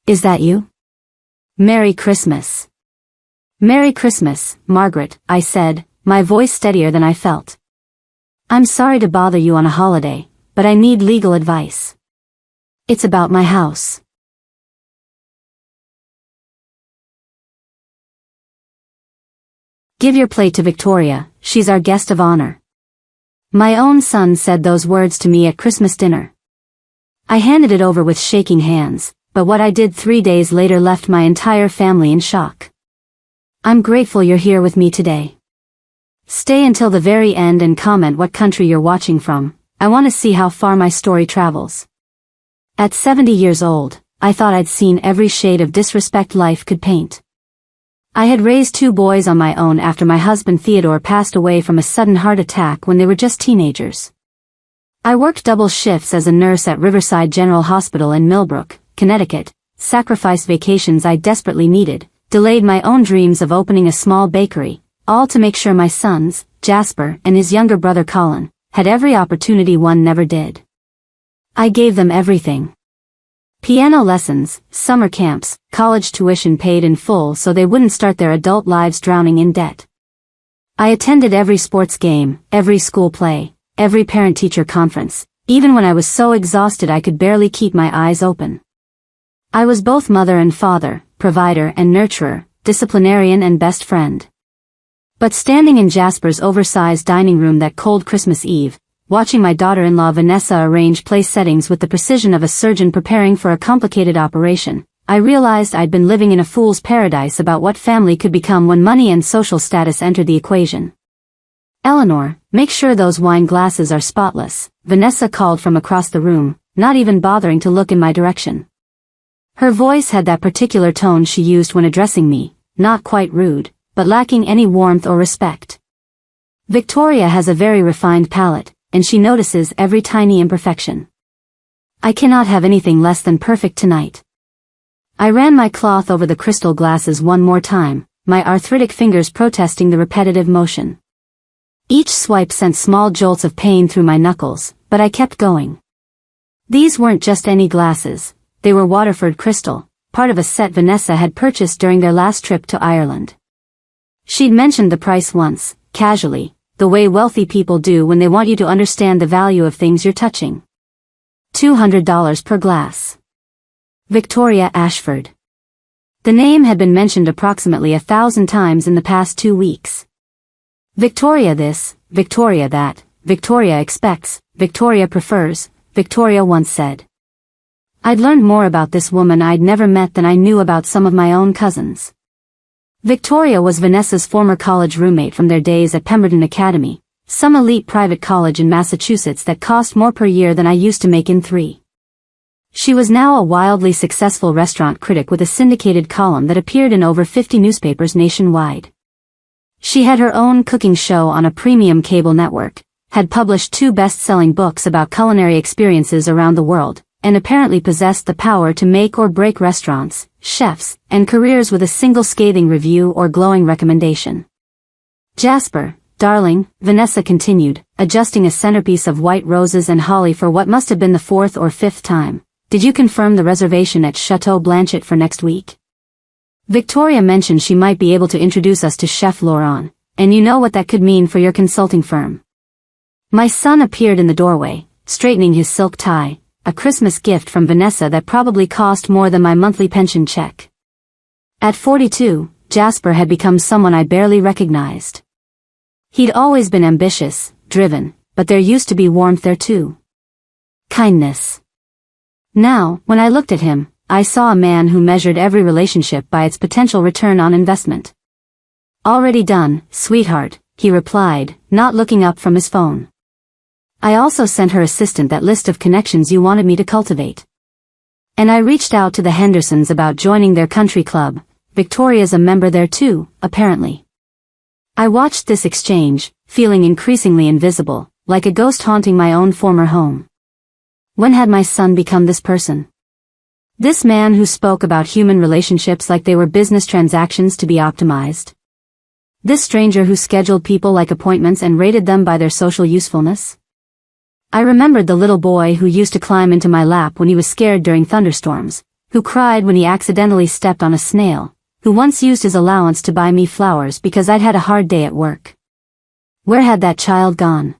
Is that you? Merry Christmas." "Merry Christmas, Margaret," I said, my voice steadier than I felt. "I'm sorry to bother you on a holiday, but I need legal advice. It's about my house." "Give your plate to Victoria, she's our guest of honor." My own son said those words to me at Christmas dinner. I handed it over with shaking hands, but what I did 3 days later left my entire family in shock. "I'm grateful you're here with me today. Stay until the very end and comment what country you're watching from. I want to see how far my story travels." At 70 years old, I thought I'd seen every shade of disrespect life could paint. I had raised 2 boys on my own after my husband Theodore passed away from a sudden heart attack when they were just teenagers. I worked double shifts as a nurse at Riverside General Hospital in Millbrook, Connecticut, sacrificed vacations I desperately needed, delayed my own dreams of opening a small bakery, all to make sure my sons, Jasper and his younger brother Colin, had every opportunity one never did. I gave them everything. Piano lessons, summer camps, college tuition paid in full so they wouldn't start their adult lives drowning in debt. I attended every sports game, every school play, every parent-teacher conference, even when I was so exhausted I could barely keep my eyes open. I was both mother and father, provider and nurturer, disciplinarian and best friend. But standing in Jasper's oversized dining room that cold Christmas Eve, watching my daughter-in-law Vanessa arrange place settings with the precision of a surgeon preparing for a complicated operation, I realized I'd been living in a fool's paradise about what family could become when money and social status entered the equation. "Eleanor, make sure those wine glasses are spotless," Vanessa called from across the room, not even bothering to look in my direction. Her voice had that particular tone she used when addressing me, not quite rude, but lacking any warmth or respect. Victoria has a very refined palate, and she notices every tiny imperfection. I cannot have anything less than perfect tonight. I ran my cloth over the crystal glasses one more time, my arthritic fingers protesting the repetitive motion. Each swipe sent small jolts of pain through my knuckles, but I kept going. These weren't just any glasses, they were Waterford crystal, part of a set Vanessa had purchased during their last trip to Ireland. She'd mentioned the price once, casually, the way wealthy people do when they want you to understand the value of things you're touching. $200 per glass. Victoria Ashford. The name had been mentioned approximately 1,000 times in the past 2 weeks. Victoria this, Victoria that, Victoria expects, Victoria prefers, Victoria once said. I'd learned more about this woman I'd never met than I knew about some of my own cousins. Victoria was Vanessa's former college roommate from their days at Pemberton Academy, some elite private college in Massachusetts that cost more per year than I used to make in 3. She was now a wildly successful restaurant critic with a syndicated column that appeared in over 50 newspapers nationwide. She had her own cooking show on a premium cable network, had published 2 best-selling books about culinary experiences around the world, and apparently possessed the power to make or break restaurants, chefs, and careers with a single scathing review or glowing recommendation. Jasper, darling, Vanessa continued, adjusting a centerpiece of white roses and holly for what must have been the 4th or 5th time. Did you confirm the reservation at Chateau Blanchette for next week? Victoria mentioned she might be able to introduce us to Chef Laurent, and you know what that could mean for your consulting firm. My son appeared in the doorway, straightening his silk tie, a Christmas gift from Vanessa that probably cost more than my monthly pension check. At 42, Jasper had become someone I barely recognized. He'd always been ambitious, driven, but there used to be warmth there too. Kindness. Now, when I looked at him, I saw a man who measured every relationship by its potential return on investment. Already done, sweetheart, he replied, not looking up from his phone. I also sent her assistant that list of connections you wanted me to cultivate. And I reached out to the Hendersons about joining their country club. Victoria's a member there too, apparently. I watched this exchange, feeling increasingly invisible, like a ghost haunting my own former home. When had my son become this person? This man who spoke about human relationships like they were business transactions to be optimized? This stranger who scheduled people like appointments and rated them by their social usefulness? I remembered the little boy who used to climb into my lap when he was scared during thunderstorms, who cried when he accidentally stepped on a snail, who once used his allowance to buy me flowers because I'd had a hard day at work. Where had that child gone?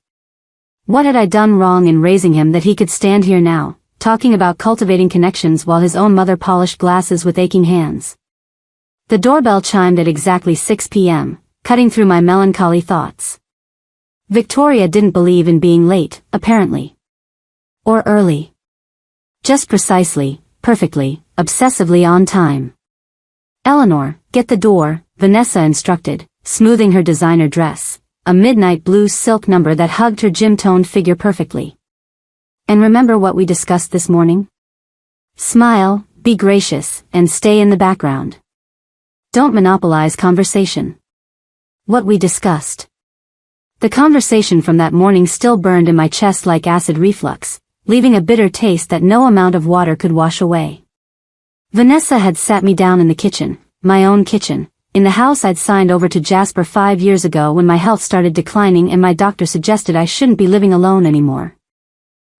What had I done wrong in raising him that he could stand here now, talking about cultivating connections while his own mother polished glasses with aching hands? The doorbell chimed at exactly 6 p.m., cutting through my melancholy thoughts. Victoria didn't believe in being late, apparently. Or early. Just precisely, perfectly, obsessively on time. Eleanor, get the door, Vanessa instructed, smoothing her designer dress, a midnight blue silk number that hugged her gym-toned figure perfectly. And remember what we discussed this morning? Smile, be gracious, and stay in the background. Don't monopolize conversation. What we discussed. The conversation from that morning still burned in my chest like acid reflux, leaving a bitter taste that no amount of water could wash away. Vanessa had sat me down in the kitchen, my own kitchen, in the house I'd signed over to Jasper 5 years ago when my health started declining and my doctor suggested I shouldn't be living alone anymore.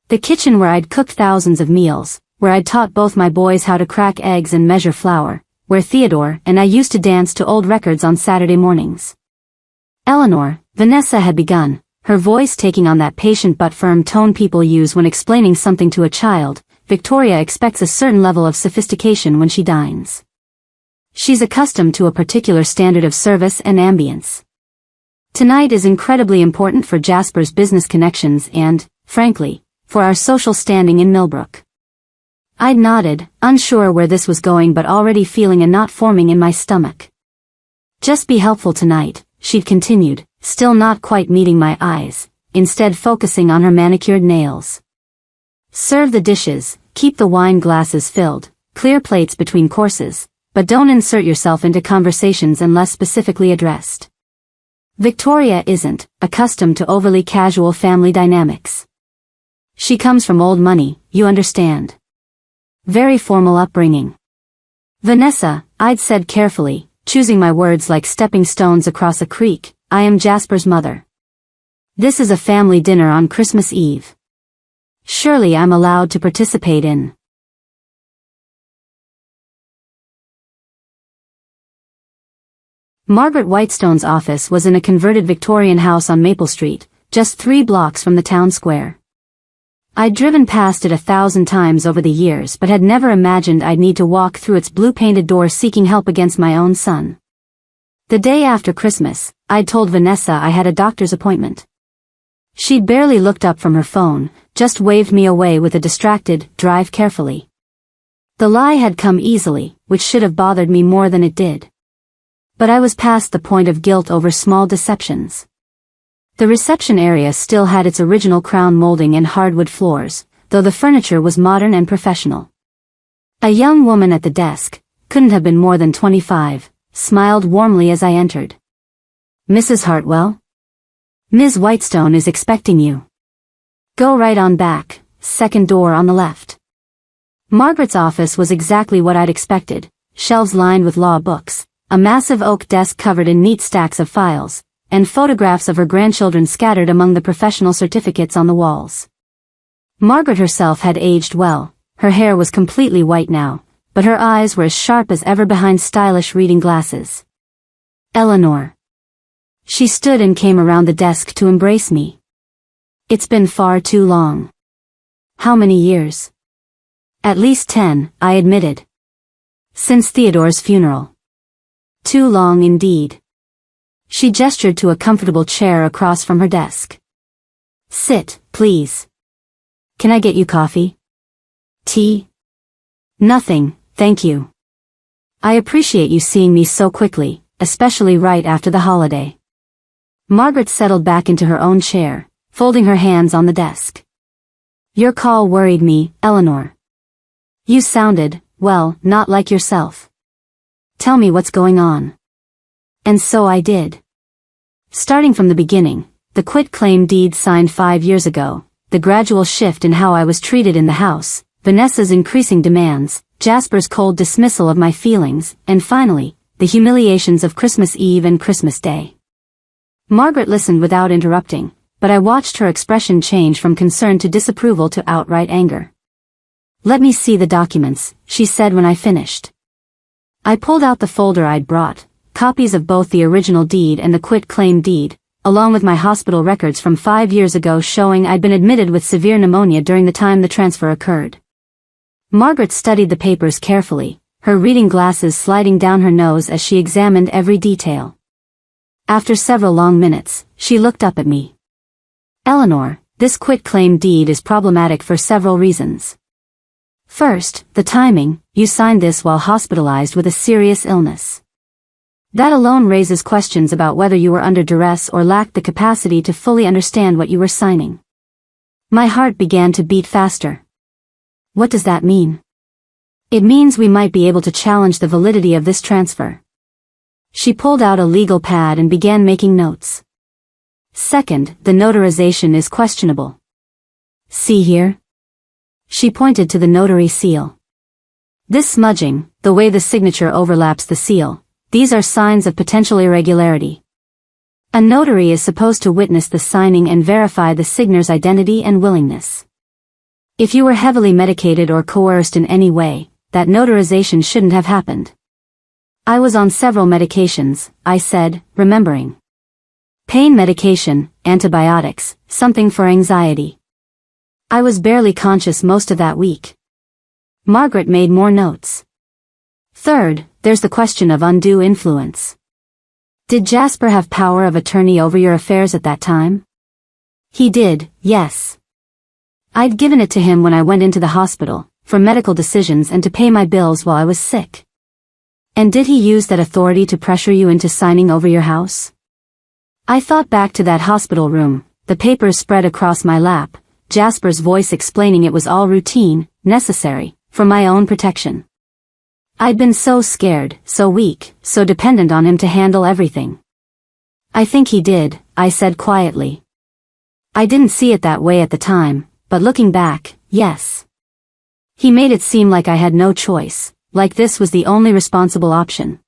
The kitchen where I'd cooked thousands of meals, where I'd taught both my boys how to crack eggs and measure flour, where Theodore and I used to dance to old records on Saturday mornings. Eleanor, Vanessa had begun, her voice taking on that patient but firm tone people use when explaining something to a child. Victoria expects a certain level of sophistication when she dines. She's accustomed to a particular standard of service and ambience. Tonight is incredibly important for Jasper's business connections and, frankly, for our social standing in Millbrook. I'd nodded, unsure where this was going but already feeling a knot forming in my stomach. Just be helpful tonight, she'd continued, still not quite meeting my eyes, instead focusing on her manicured nails. Serve the dishes, keep the wine glasses filled, clear plates between courses, but don't insert yourself into conversations unless specifically addressed. Victoria isn't accustomed to overly casual family dynamics. She comes from old money, you understand. Very formal upbringing. Vanessa, I'd said carefully, choosing my words like stepping stones across a creek, I am Jasper's mother. This is a family dinner on Christmas Eve. Surely I'm allowed to participate in. Margaret Whitestone's office was in a converted Victorian house on Maple Street, just 3 blocks from the town square. I'd driven past it 1,000 times over the years but had never imagined I'd need to walk through its blue-painted door seeking help against my own son. The day after Christmas, I'd told Vanessa I had a doctor's appointment. She'd barely looked up from her phone, just waved me away with a distracted, drive carefully. The lie had come easily, which should have bothered me more than it did. But I was past the point of guilt over small deceptions. The reception area still had its original crown molding and hardwood floors, though the furniture was modern and professional. A young woman at the desk, couldn't have been more than 25, smiled warmly as I entered. Mrs. Hartwell? Ms. Whitestone is expecting you. Go right on back, second door on the left. Margaret's office was exactly what I'd expected, shelves lined with law books, a massive oak desk covered in neat stacks of files, and photographs of her grandchildren scattered among the professional certificates on the walls. Margaret herself had aged well, her hair was completely white now, but her eyes were as sharp as ever behind stylish reading glasses. Eleanor. She stood and came around the desk to embrace me. It's been far too long. How many years? At least 10, I admitted. Since Theodore's funeral. Too long indeed. She gestured to a comfortable chair across from her desk. Sit, please. Can I get you coffee? Tea? Nothing, thank you. I appreciate you seeing me so quickly, especially right after the holiday. Margaret settled back into her own chair, folding her hands on the desk. Your call worried me, Eleanor. You sounded, well, not like yourself. Tell me what's going on. And so I did. Starting from the beginning, the quit-claim deed signed 5 years ago, the gradual shift in how I was treated in the house, Vanessa's increasing demands, Jasper's cold dismissal of my feelings, and finally, the humiliations of Christmas Eve and Christmas Day. Margaret listened without interrupting, but I watched her expression change from concern to disapproval to outright anger. Let me see the documents, she said when I finished. I pulled out the folder I'd brought, copies of both the original deed and the quit-claim deed, along with my hospital records from 5 years ago showing I'd been admitted with severe pneumonia during the time the transfer occurred. Margaret studied the papers carefully, her reading glasses sliding down her nose as she examined every detail. After several long minutes, she looked up at me. Eleanor, this quit-claim deed is problematic for several reasons. First, the timing, you signed this while hospitalized with a serious illness. That alone raises questions about whether you were under duress or lacked the capacity to fully understand what you were signing. My heart began to beat faster. What does that mean? It means we might be able to challenge the validity of this transfer. She pulled out a legal pad and began making notes. Second, the notarization is questionable. See here? She pointed to the notary seal. This smudging, the way the signature overlaps the seal, these are signs of potential irregularity. A notary is supposed to witness the signing and verify the signer's identity and willingness. If you were heavily medicated or coerced in any way, that notarization shouldn't have happened. I was on several medications, I said, remembering. Pain medication, antibiotics, something for anxiety. I was barely conscious most of that week. Margaret made more notes. Third, there's the question of undue influence. Did Jasper have power of attorney over your affairs at that time? He did, yes. I'd given it to him when I went into the hospital, for medical decisions and to pay my bills while I was sick. And did he use that authority to pressure you into signing over your house? I thought back to that hospital room, the papers spread across my lap, Jasper's voice explaining it was all routine, necessary, for my own protection. I'd been so scared, so weak, so dependent on him to handle everything. I think he did, I said quietly. I didn't see it that way at the time, but looking back, yes. He made it seem like I had no choice, like this was the only responsible option.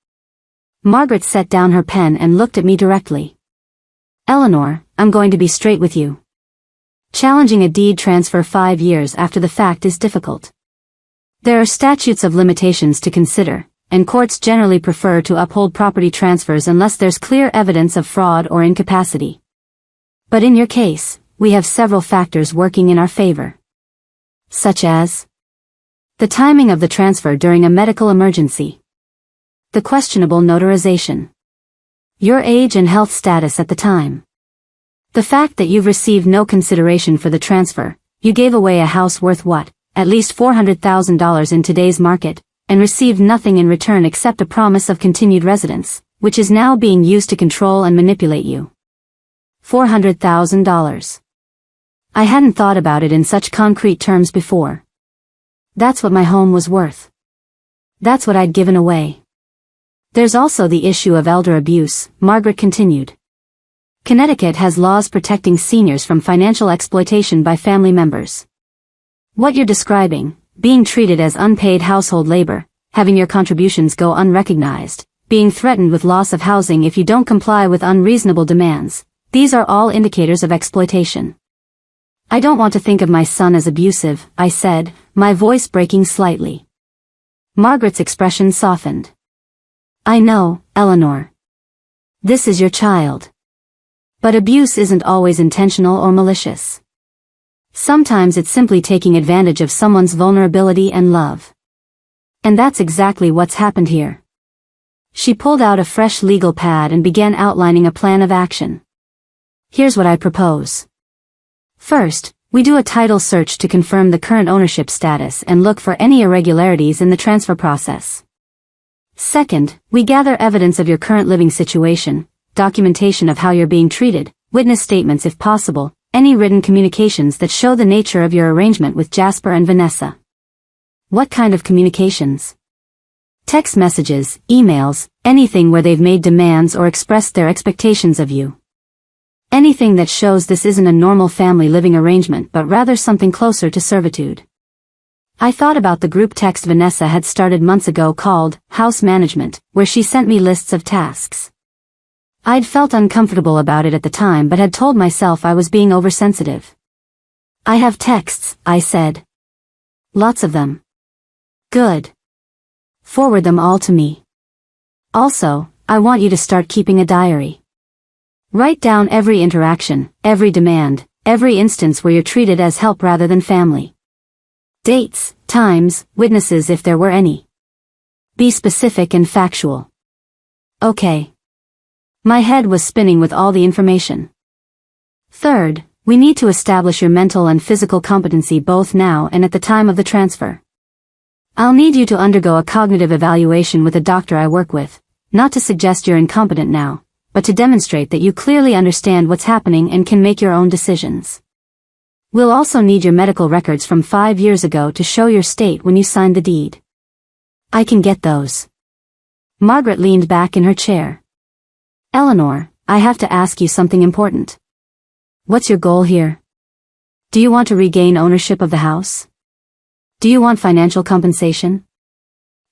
Margaret set down her pen and looked at me directly. Eleanor, I'm going to be straight with you. Challenging a deed transfer 5 years after the fact is difficult. There are statutes of limitations to consider, and courts generally prefer to uphold property transfers unless there's clear evidence of fraud or incapacity. But in your case, we have several factors working in our favor. Such as the timing of the transfer during a medical emergency, the questionable notarization, your age and health status at the time, the fact that you've received no consideration for the transfer. You gave away a house worth what? At least $400,000 in today's market, and received nothing in return except a promise of continued residence, which is now being used to control and manipulate you. $400,000. I hadn't thought about it in such concrete terms before. That's what my home was worth. That's what I'd given away. There's also the issue of elder abuse, Margaret continued. Connecticut has laws protecting seniors from financial exploitation by family members. What you're describing, being treated as unpaid household labor, having your contributions go unrecognized, being threatened with loss of housing if you don't comply with unreasonable demands, these are all indicators of exploitation. I don't want to think of my son as abusive, I said, my voice breaking slightly. Margaret's expression softened. I know, Eleanor. This is your child. But abuse isn't always intentional or malicious. Sometimes it's simply taking advantage of someone's vulnerability and love. And that's exactly what's happened here. She pulled out a fresh legal pad and began outlining a plan of action. Here's what I propose. First, we do a title search to confirm the current ownership status and look for any irregularities in the transfer process. Second, we gather evidence of your current living situation, documentation of how you're being treated, witness statements if possible, any written communications that show the nature of your arrangement with Jasper and Vanessa. What kind of communications? Text messages, emails, anything where they've made demands or expressed their expectations of you. Anything that shows this isn't a normal family living arrangement but rather something closer to servitude. I thought about the group text Vanessa had started months ago called House Management, where she sent me lists of tasks. I'd felt uncomfortable about it at the time but had told myself I was being oversensitive. I have texts, I said. Lots of them. Good. Forward them all to me. Also, I want you to start keeping a diary. Write down every interaction, every demand, every instance where you're treated as help rather than family. Dates, times, witnesses if there were any. Be specific and factual. Okay. My head was spinning with all the information. Third, we need to establish your mental and physical competency both now and at the time of the transfer. I'll need you to undergo a cognitive evaluation with a doctor I work with, not to suggest you're incompetent now, but to demonstrate that you clearly understand what's happening and can make your own decisions. We'll also need your medical records from 5 years ago to show your state when you signed the deed. I can get those. Margaret leaned back in her chair. Eleanor, I have to ask you something important. What's your goal here? Do you want to regain ownership of the house? Do you want financial compensation?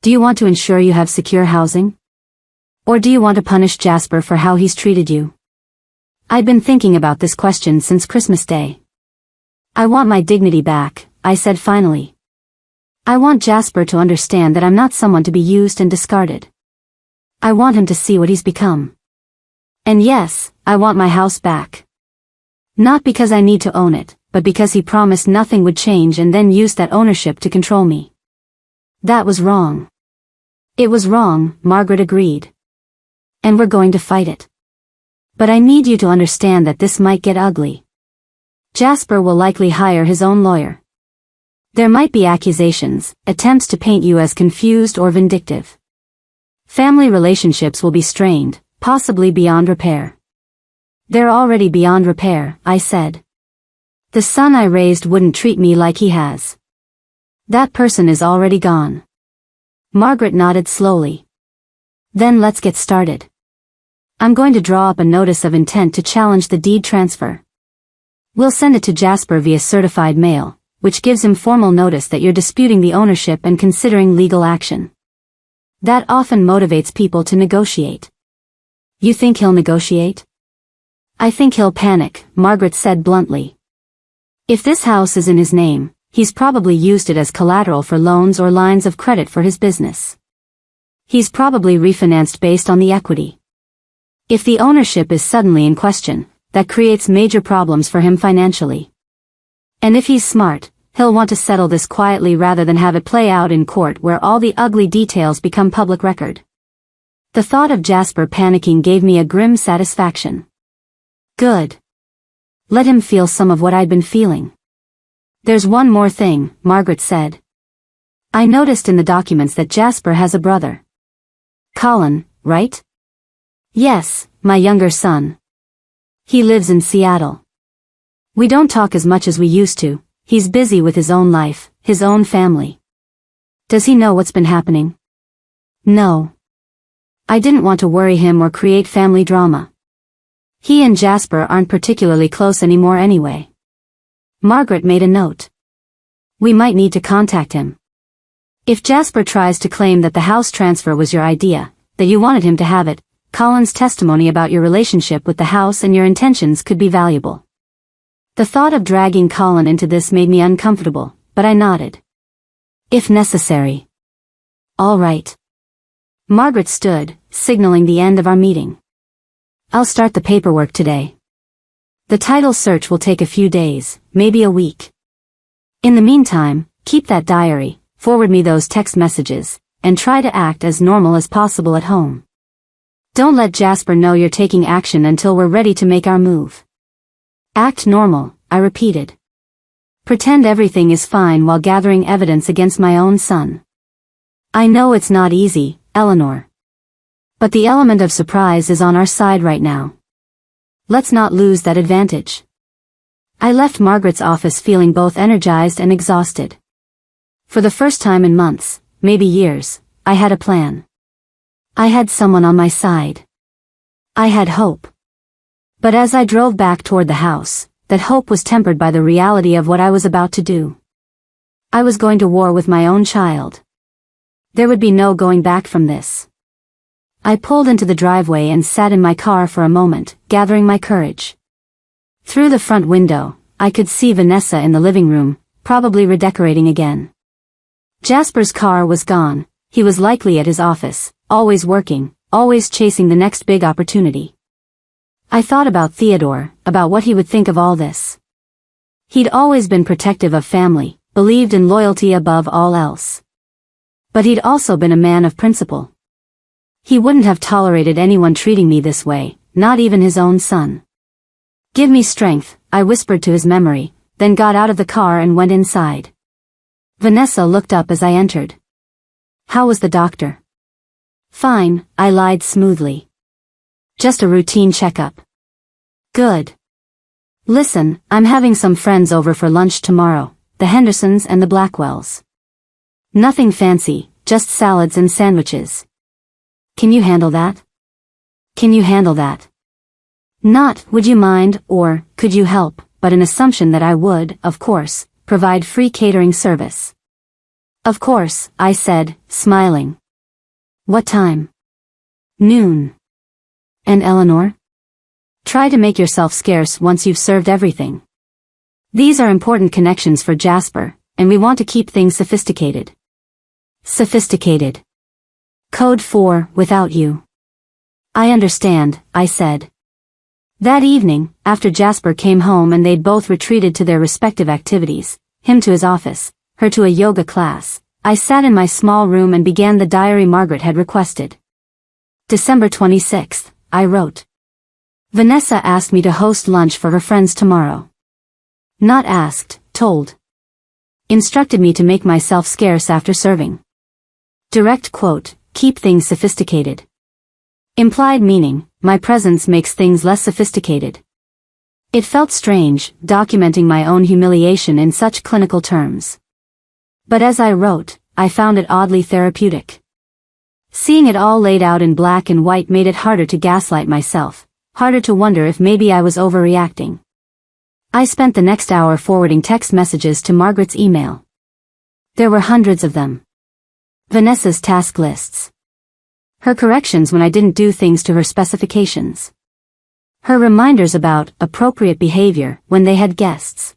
Do you want to ensure you have secure housing? Or do you want to punish Jasper for how he's treated you? I'd been thinking about this question since Christmas Day. I want my dignity back, I said finally. I want Jasper to understand that I'm not someone to be used and discarded. I want him to see what he's become. And yes, I want my house back. Not because I need to own it, but because he promised nothing would change and then used that ownership to control me. That was wrong. It was wrong, Margaret agreed. And we're going to fight it. But I need you to understand that this might get ugly. Jasper will likely hire his own lawyer. There might be accusations, attempts to paint you as confused or vindictive. Family relationships will be strained, possibly beyond repair. They're already beyond repair, I said. The son I raised wouldn't treat me like he has. That person is already gone. Margaret nodded slowly. Then let's get started. I'm going to draw up a notice of intent to challenge the deed transfer. We'll send it to Jasper via certified mail, which gives him formal notice that you're disputing the ownership and considering legal action. That often motivates people to negotiate. You think he'll negotiate? I think he'll panic, Margaret said bluntly. If this house is in his name, he's probably used it as collateral for loans or lines of credit for his business. He's probably refinanced based on the equity. If the ownership is suddenly in question, that creates major problems for him financially. And if he's smart, he'll want to settle this quietly rather than have it play out in court where all the ugly details become public record. The thought of Jasper panicking gave me a grim satisfaction. Good. Let him feel some of what I'd been feeling. There's one more thing, Margaret said. I noticed in the documents that Jasper has a brother. Colin, right? Yes, my younger son. He lives in Seattle. We don't talk as much as we used to. He's busy with his own life, his own family. Does he know what's been happening? No. I didn't want to worry him or create family drama. He and Jasper aren't particularly close anymore anyway. Margaret made a note. We might need to contact him. If Jasper tries to claim that the house transfer was your idea, that you wanted him to have it, Colin's testimony about your relationship with the house and your intentions could be valuable. The thought of dragging Colin into this made me uncomfortable, but I nodded. If necessary. All right. Margaret stood, signaling the end of our meeting. I'll start the paperwork today. The title search will take a few days, maybe a week. In the meantime, keep that diary, forward me those text messages, and try to act as normal as possible at home. Don't let Jasper know you're taking action until we're ready to make our move. Act normal, I repeated. Pretend everything is fine while gathering evidence against my own son. I know it's not easy, Eleanor. But the element of surprise is on our side right now. Let's not lose that advantage. I left Margaret's office feeling both energized and exhausted. For the first time in months, maybe years, I had a plan. I had someone on my side. I had hope. But as I drove back toward the house, that hope was tempered by the reality of what I was about to do. I was going to war with my own child. There would be no going back from this. I pulled into the driveway and sat in my car for a moment, gathering my courage. Through the front window, I could see Vanessa in the living room, probably redecorating again. Jasper's car was gone. He was likely at his office, always working, always chasing the next big opportunity. I thought about Theodore, about what he would think of all this. He'd always been protective of family, believed in loyalty above all else. But he'd also been a man of principle. He wouldn't have tolerated anyone treating me this way, not even his own son. Give me strength, I whispered to his memory, then got out of the car and went inside. Vanessa looked up as I entered. How was the doctor? Fine, I lied smoothly. Just a routine checkup. Good. Listen, I'm having some friends over for lunch tomorrow, the Hendersons and the Blackwells. Nothing fancy, just salads and sandwiches. Can you handle that? Can you handle that? Not, would you mind, or, could you help, but an assumption that I would, of course, provide free catering service. Of course, I said, smiling. What time? Noon. And Eleanor? Try to make yourself scarce once you've served everything. These are important connections for Jasper, and we want to keep things sophisticated. Sophisticated. Code 4, without you. I understand, I said. That evening, after Jasper came home and they'd both retreated to their respective activities, him to his office, her to a yoga class, I sat in my small room and began the diary Margaret had requested. December 26th, I wrote. Vanessa asked me to host lunch for her friends tomorrow. Not asked, told. Instructed me to make myself scarce after serving. Direct quote, keep things sophisticated. Implied meaning, my presence makes things less sophisticated. It felt strange, documenting my own humiliation in such clinical terms. But as I wrote, I found it oddly therapeutic. Seeing it all laid out in black and white made it harder to gaslight myself, harder to wonder if maybe I was overreacting. I spent the next hour forwarding text messages to Margaret's email. There were hundreds of them. Vanessa's task lists. Her corrections when I didn't do things to her specifications. Her reminders about appropriate behavior when they had guests.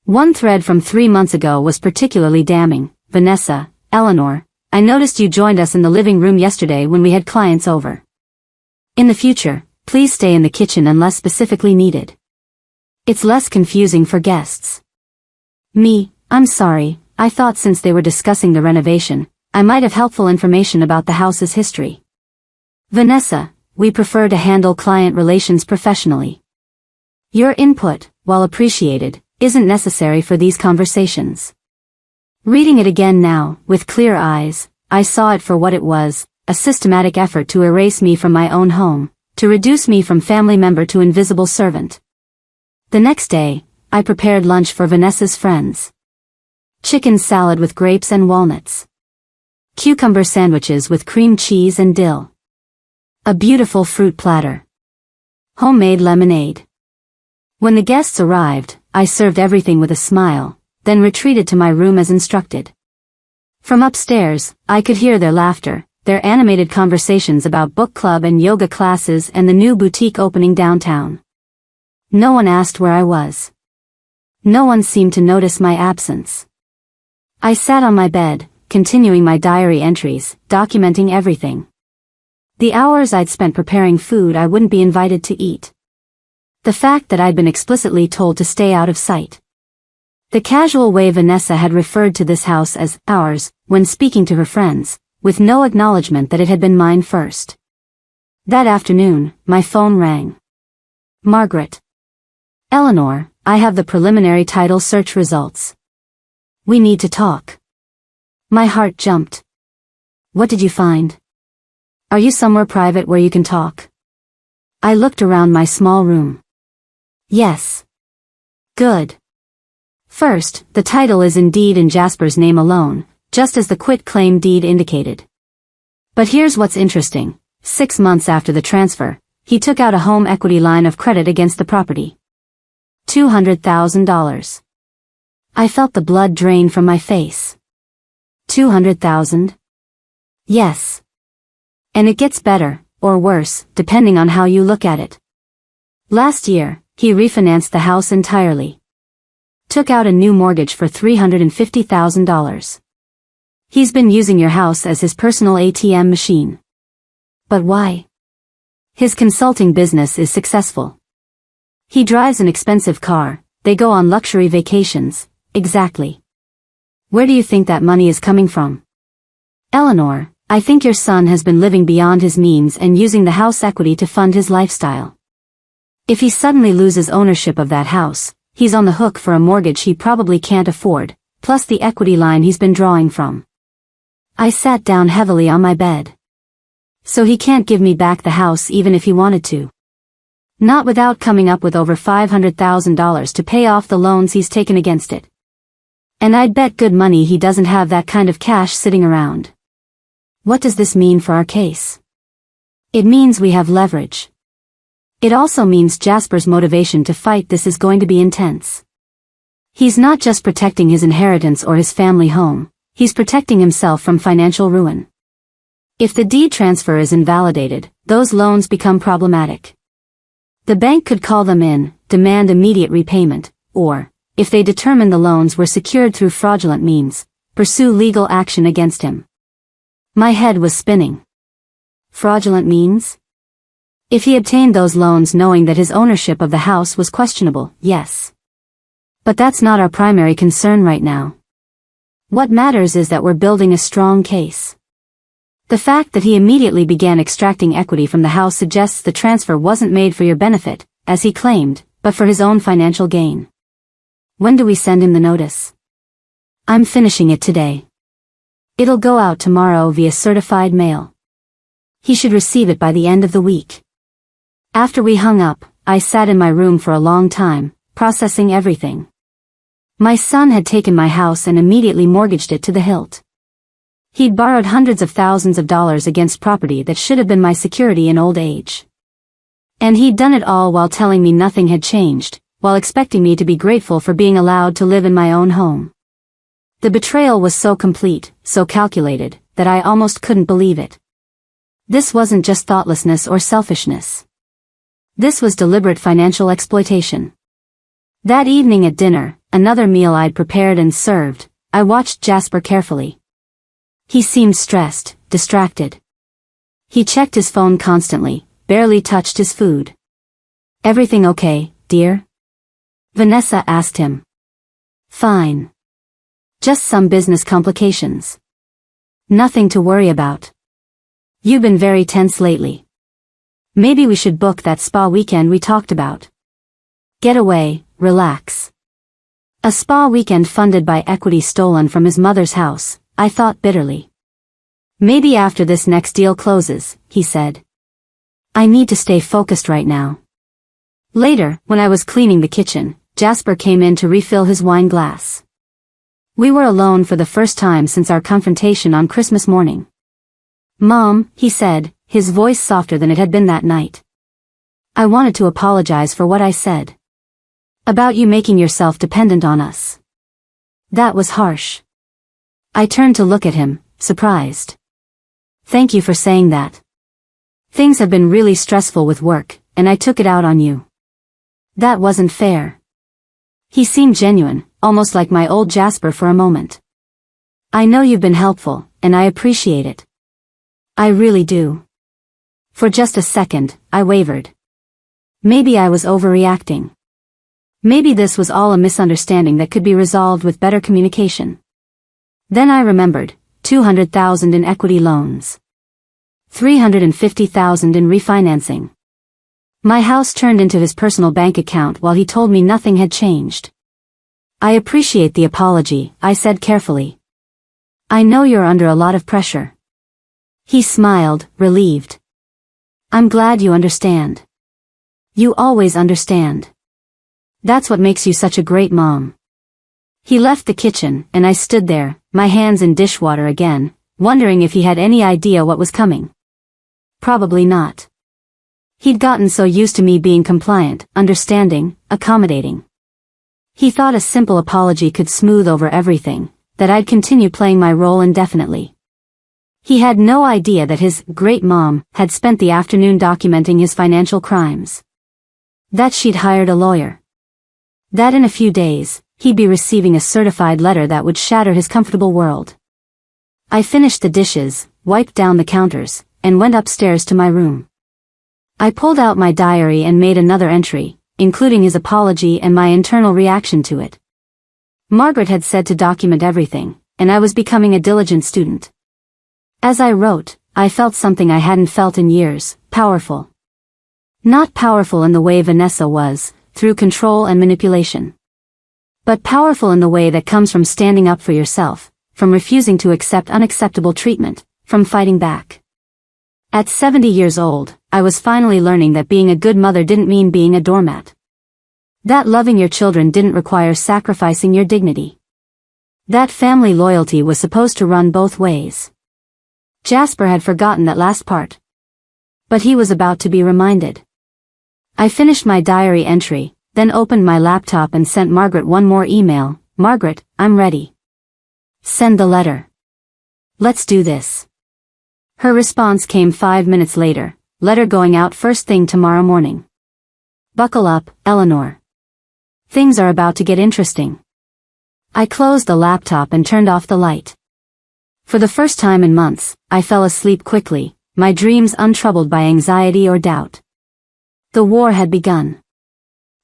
One thread from 3 months ago was particularly damning. Vanessa, Eleanor, I noticed you joined us in the living room yesterday when we had clients over. In the future, please stay in the kitchen unless specifically needed. It's less confusing for guests. Me, I'm sorry, I thought since they were discussing the renovation, I might have helpful information about the house's history. Vanessa, we prefer to handle client relations professionally. Your input, while appreciated, isn't necessary for these conversations. Reading it again now, with clear eyes, I saw it for what it was, a systematic effort to erase me from my own home, to reduce me from family member to invisible servant. The next day, I prepared lunch for Vanessa's friends. Chicken salad with grapes and walnuts. Cucumber sandwiches with cream cheese and dill. A beautiful fruit platter. Homemade lemonade. When the guests arrived, I served everything with a smile, then retreated to my room as instructed. From upstairs, I could hear their laughter, their animated conversations about book club and yoga classes and the new boutique opening downtown. No one asked where I was. No one seemed to notice my absence. I sat on my bed, continuing my diary entries, documenting everything. The hours I'd spent preparing food I wouldn't be invited to eat. The fact that I'd been explicitly told to stay out of sight. The casual way Vanessa had referred to this house as ours, when speaking to her friends, with no acknowledgement that it had been mine first. That afternoon, my phone rang. Margaret. Eleanor, I have the preliminary title search results. We need to talk. My heart jumped. What did you find? Are you somewhere private where you can talk? I looked around my small room. Yes. Good. First, the title is indeed in Jasper's name alone, just as the quit-claim deed indicated. But here's what's interesting. 6 months after the transfer, he took out a home equity line of credit against the property. $200,000. I felt the blood drain from my face. 200,000? Yes. And it gets better, or worse, depending on how you look at it. Last year, he refinanced the house entirely. Took out a new mortgage for $350,000. He's been using your house as his personal ATM machine. But why? His consulting business is successful. He drives an expensive car, they go on luxury vacations, exactly. Where do you think that money is coming from? Eleanor, I think your son has been living beyond his means and using the house equity to fund his lifestyle. If he suddenly loses ownership of that house, he's on the hook for a mortgage he probably can't afford, plus the equity line he's been drawing from. I sat down heavily on my bed. So he can't give me back the house even if he wanted to. Not without coming up with over $500,000 to pay off the loans he's taken against it. And I'd bet good money he doesn't have that kind of cash sitting around. What does this mean for our case? It means we have leverage. It also means Jasper's motivation to fight this is going to be intense. He's not just protecting his inheritance or his family home, he's protecting himself from financial ruin. If the deed transfer is invalidated, those loans become problematic. The bank could call them in, demand immediate repayment, or, if they determine the loans were secured through fraudulent means, pursue legal action against him. My head was spinning. Fraudulent means? If he obtained those loans knowing that his ownership of the house was questionable, yes. But that's not our primary concern right now. What matters is that we're building a strong case. The fact that he immediately began extracting equity from the house suggests the transfer wasn't made for your benefit, as he claimed, but for his own financial gain. When do we send him the notice? I'm finishing it today. It'll go out tomorrow via certified mail. He should receive it by the end of the week. After we hung up, I sat in my room for a long time, processing everything. My son had taken my house and immediately mortgaged it to the hilt. He'd borrowed hundreds of thousands of dollars against property that should have been my security in old age. And he'd done it all while telling me nothing had changed, while expecting me to be grateful for being allowed to live in my own home. The betrayal was so complete, so calculated, that I almost couldn't believe it. This wasn't just thoughtlessness or selfishness. This was deliberate financial exploitation. That evening at dinner, another meal I'd prepared and served, I watched Jasper carefully. He seemed stressed, distracted. He checked his phone constantly, barely touched his food. "Everything okay, dear?" Vanessa asked him. "Fine. Just some business complications. Nothing to worry about. You've been very tense lately. Maybe we should book that spa weekend we talked about. Get away, relax." A spa weekend funded by equity stolen from his mother's house, I thought bitterly. "Maybe after this next deal closes," he said. "I need to stay focused right now." Later, when I was cleaning the kitchen, Jasper came in to refill his wine glass. We were alone for the first time since our confrontation on Christmas morning. "Mom," he said, his voice softer than it had been that night. "I wanted to apologize for what I said. About you making yourself dependent on us. That was harsh." I turned to look at him, surprised. "Thank you for saying that. Things have been really stressful with work, and I took it out on you. That wasn't fair." He seemed genuine, almost like my old Jasper for a moment. "I know you've been helpful, and I appreciate it. I really do." For just a second, I wavered. Maybe I was overreacting. Maybe this was all a misunderstanding that could be resolved with better communication. Then I remembered, $200,000 in equity loans. $350,000 in refinancing. My house turned into his personal bank account while he told me nothing had changed. "I appreciate the apology," I said carefully. "I know you're under a lot of pressure." He smiled, relieved. "I'm glad you understand. You always understand. That's what makes you such a great mom." He left the kitchen, and I stood there, my hands in dishwater again, wondering if he had any idea what was coming. Probably not. He'd gotten so used to me being compliant, understanding, accommodating. He thought a simple apology could smooth over everything, that I'd continue playing my role indefinitely. He had no idea that his great mom had spent the afternoon documenting his financial crimes. That she'd hired a lawyer. That in a few days, he'd be receiving a certified letter that would shatter his comfortable world. I finished the dishes, wiped down the counters, and went upstairs to my room. I pulled out my diary and made another entry, including his apology and my internal reaction to it. Margaret had said to document everything, and I was becoming a diligent student. As I wrote, I felt something I hadn't felt in years, powerful. Not powerful in the way Vanessa was, through control and manipulation. But powerful in the way that comes from standing up for yourself, from refusing to accept unacceptable treatment, from fighting back. At 70 years old, I was finally learning that being a good mother didn't mean being a doormat. That loving your children didn't require sacrificing your dignity. That family loyalty was supposed to run both ways. Jasper had forgotten that last part. But he was about to be reminded. I finished my diary entry, then opened my laptop and sent Margaret one more email. "Margaret, I'm ready. Send the letter. Let's do this." Her response came 5 minutes later, "Letter going out first thing tomorrow morning. Buckle up, Eleanor. Things are about to get interesting." I closed the laptop and turned off the light. For the first time in months, I fell asleep quickly, my dreams untroubled by anxiety or doubt. The war had begun.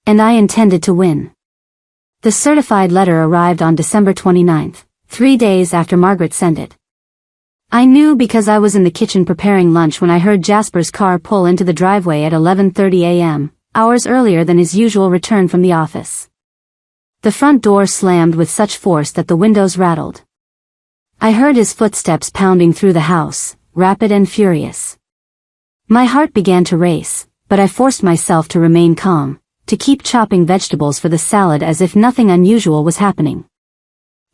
And I intended to win. The certified letter arrived on December 29th, 3 days after Margaret sent it. I knew because I was in the kitchen preparing lunch when I heard Jasper's car pull into the driveway at 11:30 a.m., hours earlier than his usual return from the office. The front door slammed with such force that the windows rattled. I heard his footsteps pounding through the house, rapid and furious. My heart began to race, but I forced myself to remain calm, to keep chopping vegetables for the salad as if nothing unusual was happening.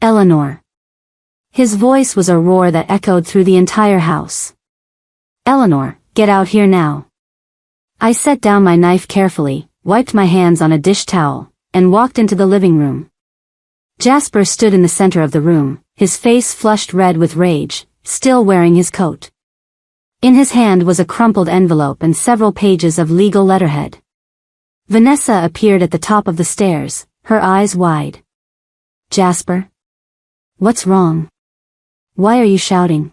Eleanor. His voice was a roar that echoed through the entire house. Eleanor, get out here now. I set down my knife carefully, wiped my hands on a dish towel, and walked into the living room. Jasper stood in the center of the room, his face flushed red with rage, still wearing his coat. In his hand was a crumpled envelope and several pages of legal letterhead. Vanessa appeared at the top of the stairs, her eyes wide. Jasper? What's wrong? Why are you shouting?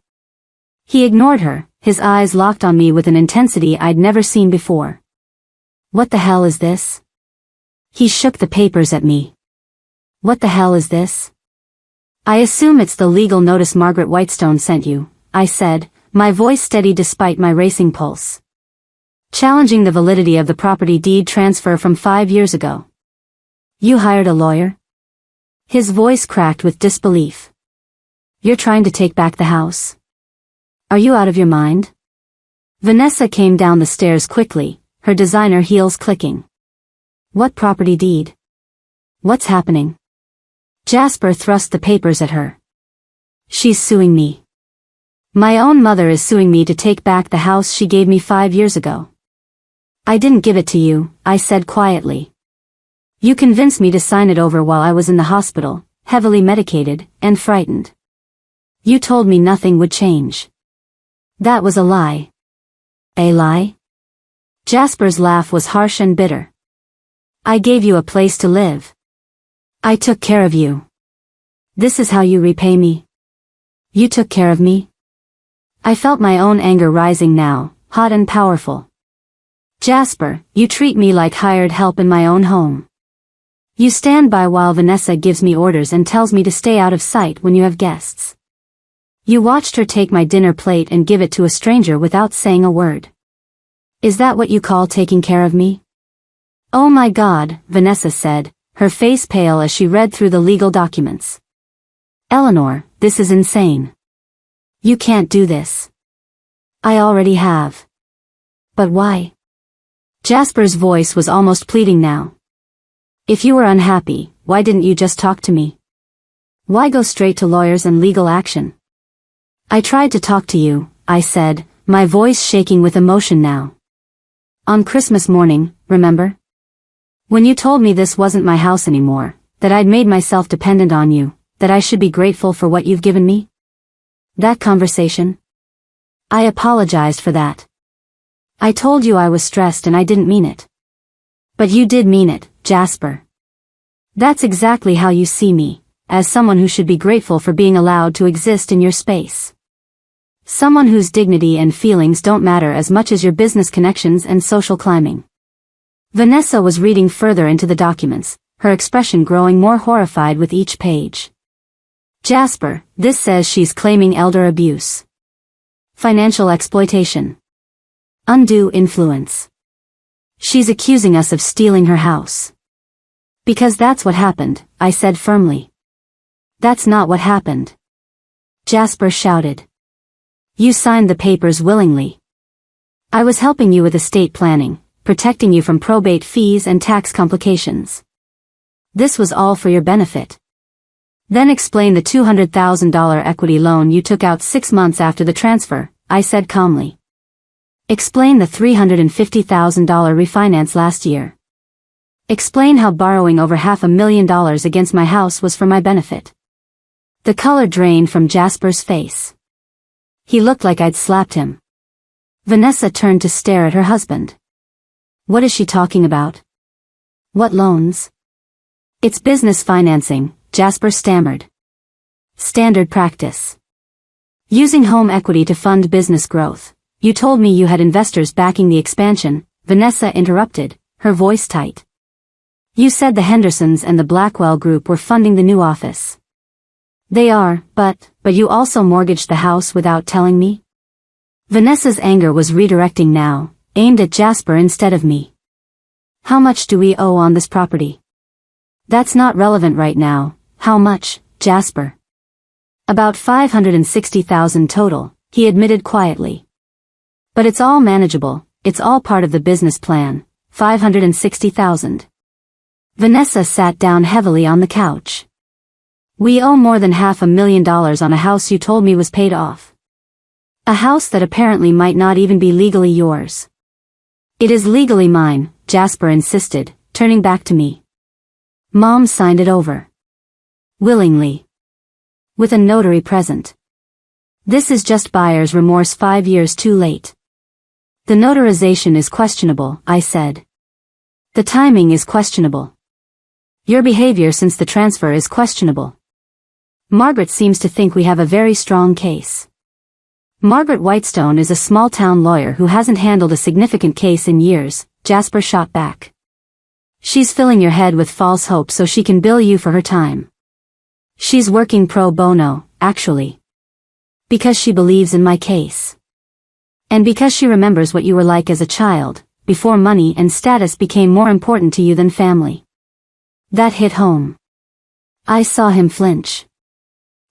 He ignored her, his eyes locked on me with an intensity I'd never seen before. What the hell is this? He shook the papers at me. What the hell is this? I assume it's the legal notice Margaret Whitestone sent you, I said, my voice steady despite my racing pulse. Challenging the validity of the property deed transfer from 5 years ago. You hired a lawyer? His voice cracked with disbelief. You're trying to take back the house? Are you out of your mind? Vanessa came down the stairs quickly, her designer heels clicking. What property deed? What's happening? Jasper thrust the papers at her. She's suing me. My own mother is suing me to take back the house she gave me 5 years ago. I didn't give it to you, I said quietly. You convinced me to sign it over while I was in the hospital, heavily medicated, and frightened. You told me nothing would change. That was a lie. A lie? Jasper's laugh was harsh and bitter. I gave you a place to live. I took care of you. This is how you repay me? You took care of me? I felt my own anger rising now, hot and powerful. Jasper, you treat me like hired help in my own home. You stand by while Vanessa gives me orders and tells me to stay out of sight when you have guests. You watched her take my dinner plate and give it to a stranger without saying a word. Is that what you call taking care of me? Oh my God, Vanessa said, her face pale as she read through the legal documents. Eleanor, this is insane. You can't do this. I already have. But why? Jasper's voice was almost pleading now. If you were unhappy, why didn't you just talk to me? Why go straight to lawyers and legal action? I tried to talk to you, I said, my voice shaking with emotion now. On Christmas morning, remember? When you told me this wasn't my house anymore, that I'd made myself dependent on you, that I should be grateful for what you've given me? That conversation? I apologized for that. I told you I was stressed and I didn't mean it. But you did mean it, Jasper. That's exactly how you see me, as someone who should be grateful for being allowed to exist in your space. Someone whose dignity and feelings don't matter as much as your business connections and social climbing. Vanessa was reading further into the documents, her expression growing more horrified with each page. Jasper, this says she's claiming elder abuse. Financial exploitation. Undue influence. She's accusing us of stealing her house. Because that's what happened, I said firmly. That's not what happened. Jasper shouted. You signed the papers willingly. I was helping you with estate planning, protecting you from probate fees and tax complications. This was all for your benefit. Then explain the $200,000 equity loan you took out 6 months after the transfer, I said calmly. Explain the $350,000 refinance last year. Explain how borrowing over $500,000 against my house was for my benefit. The color drained from Jasper's face. He looked like I'd slapped him. Vanessa turned to stare at her husband. What is she talking about? What loans? It's business financing, Jasper stammered. Standard practice. Using home equity to fund business growth. You told me you had investors backing the expansion, Vanessa interrupted, her voice tight. You said the Hendersons and the Blackwell Group were funding the new office. They are, but you also mortgaged the house without telling me? Vanessa's anger was redirecting now, aimed at Jasper instead of me. How much do we owe on this property? That's not relevant right now. How much, Jasper? About $560,000 total, he admitted quietly. But it's all manageable, it's all part of the business plan. $560,000. Vanessa sat down heavily on the couch. We owe more than $500,000 on a house you told me was paid off. A house that apparently might not even be legally yours. It is legally mine, Jasper insisted, turning back to me. Mom signed it over. Willingly. With a notary present. This is just buyer's remorse 5 years too late. The notarization is questionable, I said. The timing is questionable. Your behavior since the transfer is questionable. Margaret seems to think we have a very strong case. Margaret Whitestone is a small-town lawyer who hasn't handled a significant case in years, Jasper shot back. She's filling your head with false hope so she can bill you for her time. She's working pro bono, actually. Because she believes in my case. And because she remembers what you were like as a child, before money and status became more important to you than family. That hit home. I saw him flinch.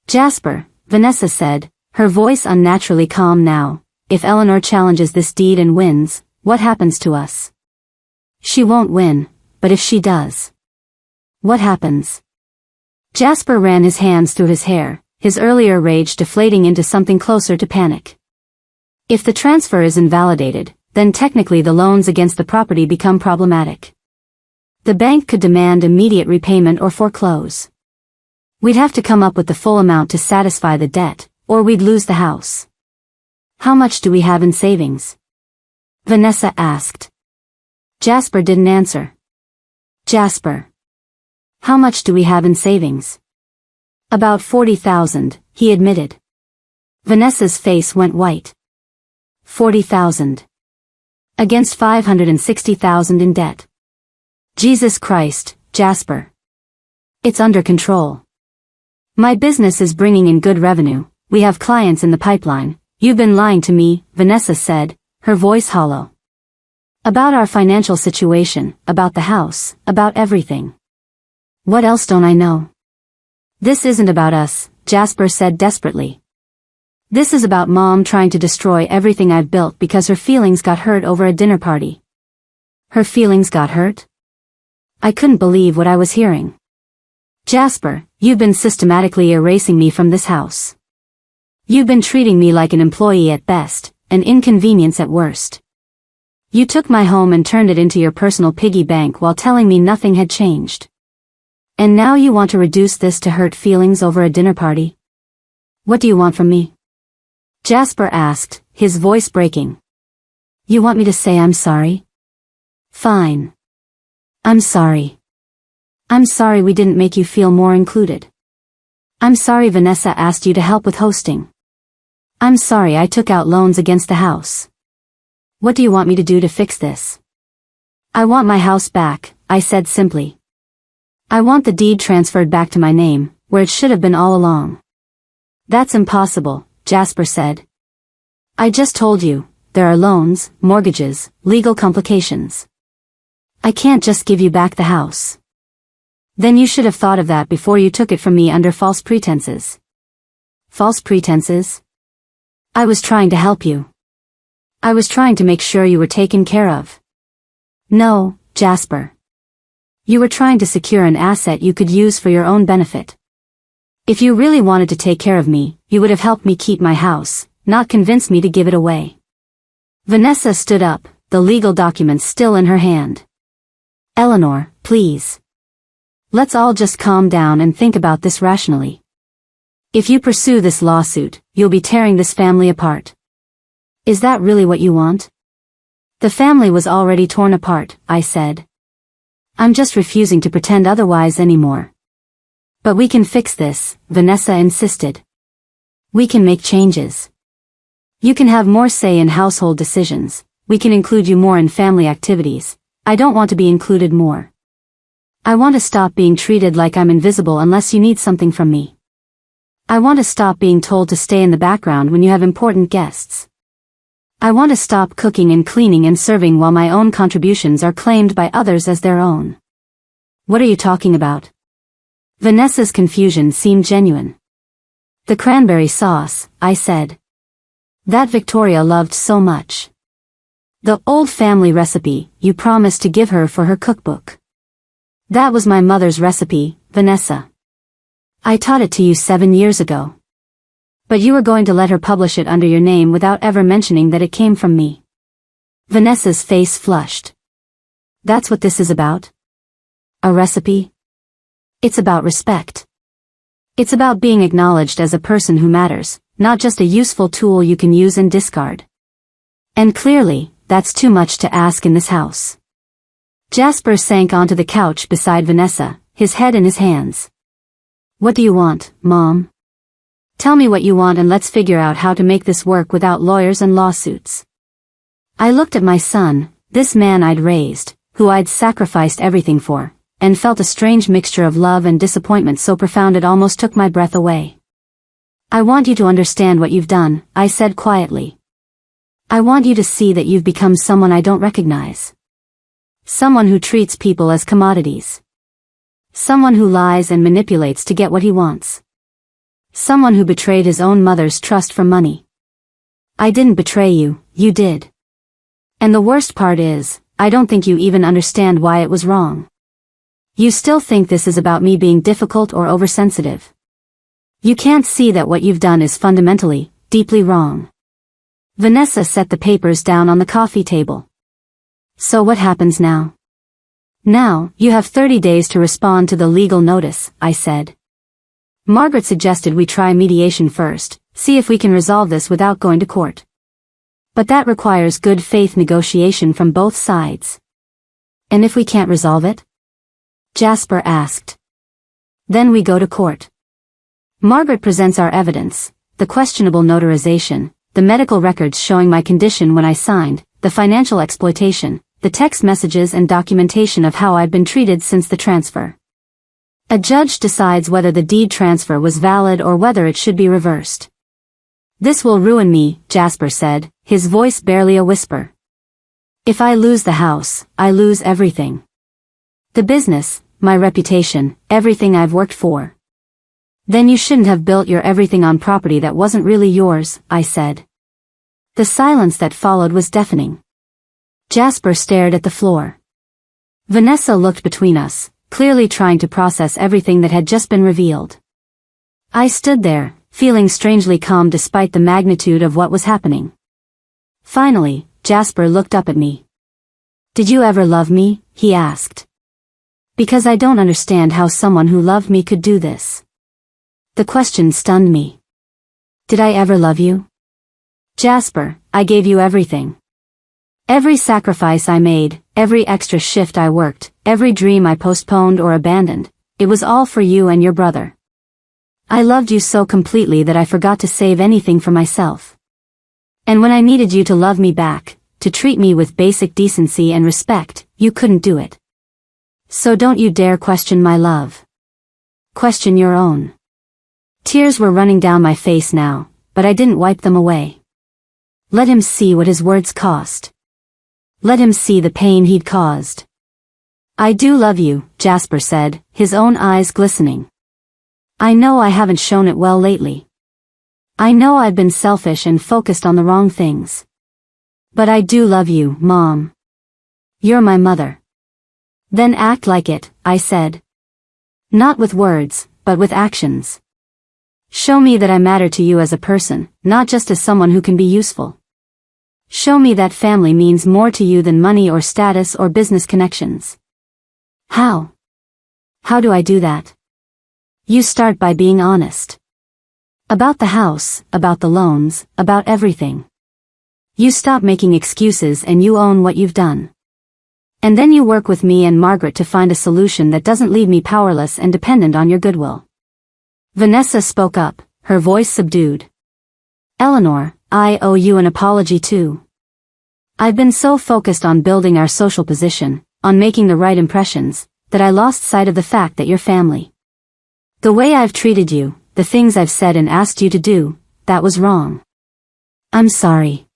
Jasper, Vanessa said, her voice unnaturally calm now, if Eleanor challenges this deed and wins, what happens to us? She won't win, but if she does. What happens? Jasper ran his hands through his hair, his earlier rage deflating into something closer to panic. If the transfer is invalidated, then technically the loans against the property become problematic. The bank could demand immediate repayment or foreclose. We'd have to come up with the full amount to satisfy the debt, or we'd lose the house. How much do we have in savings? Vanessa asked. Jasper didn't answer. Jasper. How much do we have in savings? About $40,000, he admitted. Vanessa's face went white. $40,000. Against $560,000 in debt. Jesus Christ, Jasper. It's under control. My business is bringing in good revenue, we have clients in the pipeline. You've been lying to me, Vanessa said, her voice hollow. About our financial situation, about the house, about everything. What else don't I know? This isn't about us, Jasper said desperately. This is about Mom trying to destroy everything I've built because her feelings got hurt over a dinner party. Her feelings got hurt? I couldn't believe what I was hearing. Jasper, you've been systematically erasing me from this house. You've been treating me like an employee at best, an inconvenience at worst. You took my home and turned it into your personal piggy bank while telling me nothing had changed. And now you want to reduce this to hurt feelings over a dinner party? What do you want from me? Jasper asked, his voice breaking. You want me to say I'm sorry? Fine. I'm sorry. I'm sorry we didn't make you feel more included. I'm sorry Vanessa asked you to help with hosting. I'm sorry I took out loans against the house. What do you want me to do to fix this? I want my house back, I said simply. I want the deed transferred back to my name, where it should have been all along. That's impossible, Jasper said. I just told you, there are loans, mortgages, legal complications. I can't just give you back the house. Then you should have thought of that before you took it from me under false pretenses. False pretenses? I was trying to help you. I was trying to make sure you were taken care of. No, Jasper. You were trying to secure an asset you could use for your own benefit. If you really wanted to take care of me, you would have helped me keep my house, not convinced me to give it away. Vanessa stood up, the legal documents still in her hand. Eleanor, please. Let's all just calm down and think about this rationally. If you pursue this lawsuit, you'll be tearing this family apart. Is that really what you want? The family was already torn apart, I said. I'm just refusing to pretend otherwise anymore. But we can fix this, Vanessa insisted. We can make changes. You can have more say in household decisions, we can include you more in family activities. I don't want to be included more. I want to stop being treated like I'm invisible unless you need something from me. I want to stop being told to stay in the background when you have important guests. I want to stop cooking and cleaning and serving while my own contributions are claimed by others as their own. What are you talking about? Vanessa's confusion seemed genuine. The cranberry sauce, I said. That Victoria loved so much. The old family recipe you promised to give her for her cookbook. That was my mother's recipe, Vanessa. I taught it to you 7 years ago. But you were going to let her publish it under your name without ever mentioning that it came from me. Vanessa's face flushed. That's what this is about? A recipe? It's about respect. It's about being acknowledged as a person who matters, not just a useful tool you can use and discard. And clearly, that's too much to ask in this house. Jasper sank onto the couch beside Vanessa, his head in his hands. What do you want, Mom? Tell me what you want and let's figure out how to make this work without lawyers and lawsuits. I looked at my son, this man I'd raised, who I'd sacrificed everything for, and felt a strange mixture of love and disappointment so profound it almost took my breath away. I want you to understand what you've done, I said quietly. I want you to see that you've become someone I don't recognize. Someone who treats people as commodities. Someone who lies and manipulates to get what he wants. Someone who betrayed his own mother's trust for money. I didn't betray you, you did. And the worst part is, I don't think you even understand why it was wrong. You still think this is about me being difficult or oversensitive. You can't see that what you've done is fundamentally, deeply wrong. Vanessa set the papers down on the coffee table. So what happens now? Now, you have 30 days to respond to the legal notice, I said. Margaret suggested we try mediation first, see if we can resolve this without going to court. But that requires good faith negotiation from both sides. And if we can't resolve it? Jasper asked. Then we go to court. Margaret presents our evidence, the questionable notarization, the medical records showing my condition when I signed, the financial exploitation, the text messages and documentation of how I've been treated since the transfer. A judge decides whether the deed transfer was valid or whether it should be reversed. This will ruin me, Jasper said, his voice barely a whisper. If I lose the house, I lose everything. The business, my reputation, everything I've worked for. Then you shouldn't have built your everything on property that wasn't really yours, I said. The silence that followed was deafening. Jasper stared at the floor. Vanessa looked between us, clearly trying to process everything that had just been revealed. I stood there, feeling strangely calm despite the magnitude of what was happening. Finally, Jasper looked up at me. Did you ever love me? He asked. Because I don't understand how someone who loved me could do this. The question stunned me. Did I ever love you? Jasper, I gave you everything. Every sacrifice I made, every extra shift I worked, every dream I postponed or abandoned, it was all for you and your brother. I loved you so completely that I forgot to save anything for myself. And when I needed you to love me back, to treat me with basic decency and respect, you couldn't do it. So don't you dare question my love. Question your own. Tears were running down my face now, but I didn't wipe them away. Let him see what his words cost. Let him see the pain he'd caused. I do love you, Jasper said, his own eyes glistening. I know I haven't shown it well lately. I know I've been selfish and focused on the wrong things. But I do love you, Mom. You're my mother. Then act like it, I said. Not with words, but with actions. Show me that I matter to you as a person, not just as someone who can be useful. Show me that family means more to you than money or status or business connections. How? How do I do that? You start by being honest. About the house, about the loans, about everything. You stop making excuses and you own what you've done. And then you work with me and Margaret to find a solution that doesn't leave me powerless and dependent on your goodwill. Vanessa spoke up, her voice subdued. Eleanor, I owe you an apology too. I've been so focused on building our social position, on making the right impressions, that I lost sight of the fact that you're family. The way I've treated you, the things I've said and asked you to do, that was wrong. I'm sorry.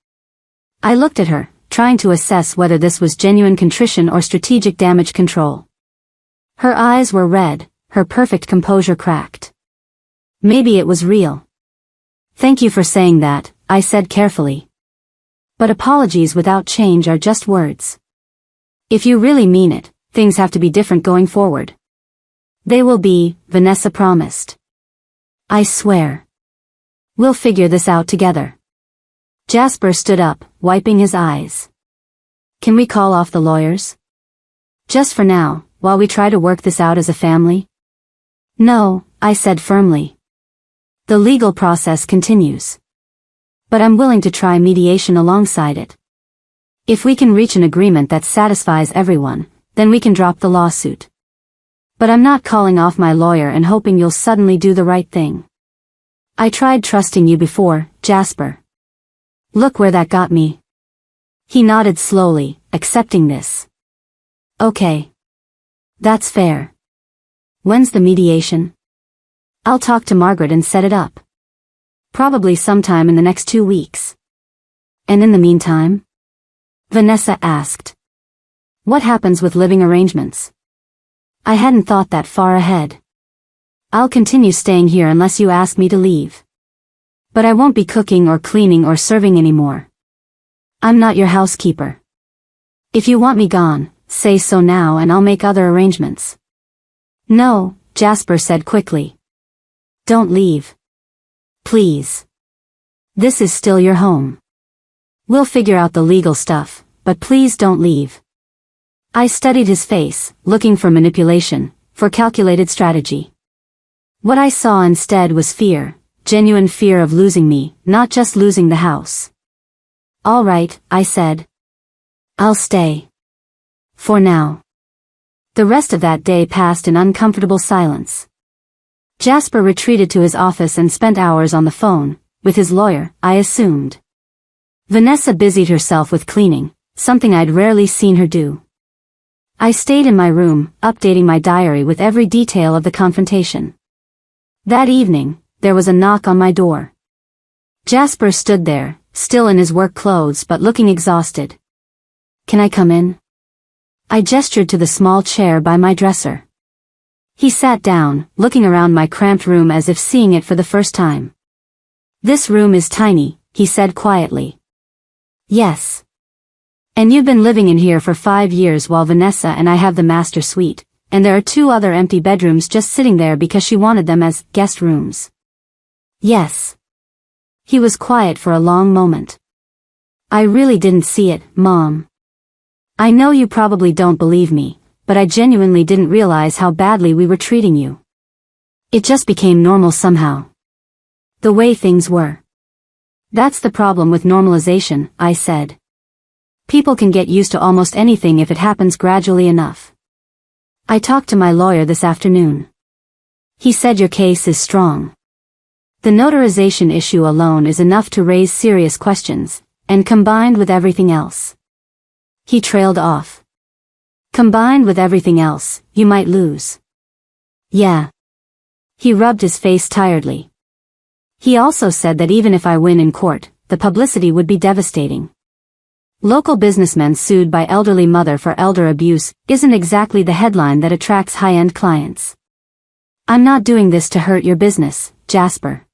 I looked at her, trying to assess whether this was genuine contrition or strategic damage control. Her eyes were red, her perfect composure cracked. Maybe it was real. Thank you for saying that, I said carefully. But apologies without change are just words. If you really mean it, things have to be different going forward. They will be, Vanessa promised. I swear. We'll figure this out together. Jasper stood up, wiping his eyes. Can we call off the lawyers? Just for now, while we try to work this out as a family? No, I said firmly. The legal process continues. But I'm willing to try mediation alongside it. If we can reach an agreement that satisfies everyone, then we can drop the lawsuit. But I'm not calling off my lawyer and hoping you'll suddenly do the right thing. I tried trusting you before, Jasper. Look where that got me. He nodded slowly, accepting this. Okay. That's fair. When's the mediation? I'll talk to Margaret and set it up. Probably sometime in the next 2 weeks. And in the meantime? Vanessa asked. What happens with living arrangements? I hadn't thought that far ahead. I'll continue staying here unless you ask me to leave. But I won't be cooking or cleaning or serving anymore. I'm not your housekeeper. If you want me gone, say so now and I'll make other arrangements. No, Jasper said quickly. Don't leave. Please. This is still your home. We'll figure out the legal stuff, but please don't leave. I studied his face, looking for manipulation, for calculated strategy. What I saw instead was fear, genuine fear of losing me, not just losing the house. All right, I said. I'll stay. For now. The rest of that day passed in uncomfortable silence. Jasper retreated to his office and spent hours on the phone, with his lawyer, I assumed. Vanessa busied herself with cleaning, something I'd rarely seen her do. I stayed in my room, updating my diary with every detail of the confrontation. That evening, there was a knock on my door. Jasper stood there, still in his work clothes but looking exhausted. Can I come in? I gestured to the small chair by my dresser. He sat down, looking around my cramped room as if seeing it for the first time. This room is tiny, he said quietly. Yes. And you've been living in here for 5 years while Vanessa and I have the master suite, and there are 2 other empty bedrooms just sitting there because she wanted them as guest rooms. Yes. He was quiet for a long moment. I really didn't see it, Mom. I know you probably don't believe me, but I genuinely didn't realize how badly we were treating you. It just became normal somehow. The way things were. That's the problem with normalization, I said. People can get used to almost anything if it happens gradually enough. I talked to my lawyer this afternoon. He said your case is strong. The notarization issue alone is enough to raise serious questions, and combined with everything else. He trailed off. Combined with everything else, you might lose. Yeah. He rubbed his face tiredly. He also said that even if I win in court, the publicity would be devastating. Local businessmen sued by elderly mother for elder abuse isn't exactly the headline that attracts high-end clients. I'm not doing this to hurt your business, Jasper.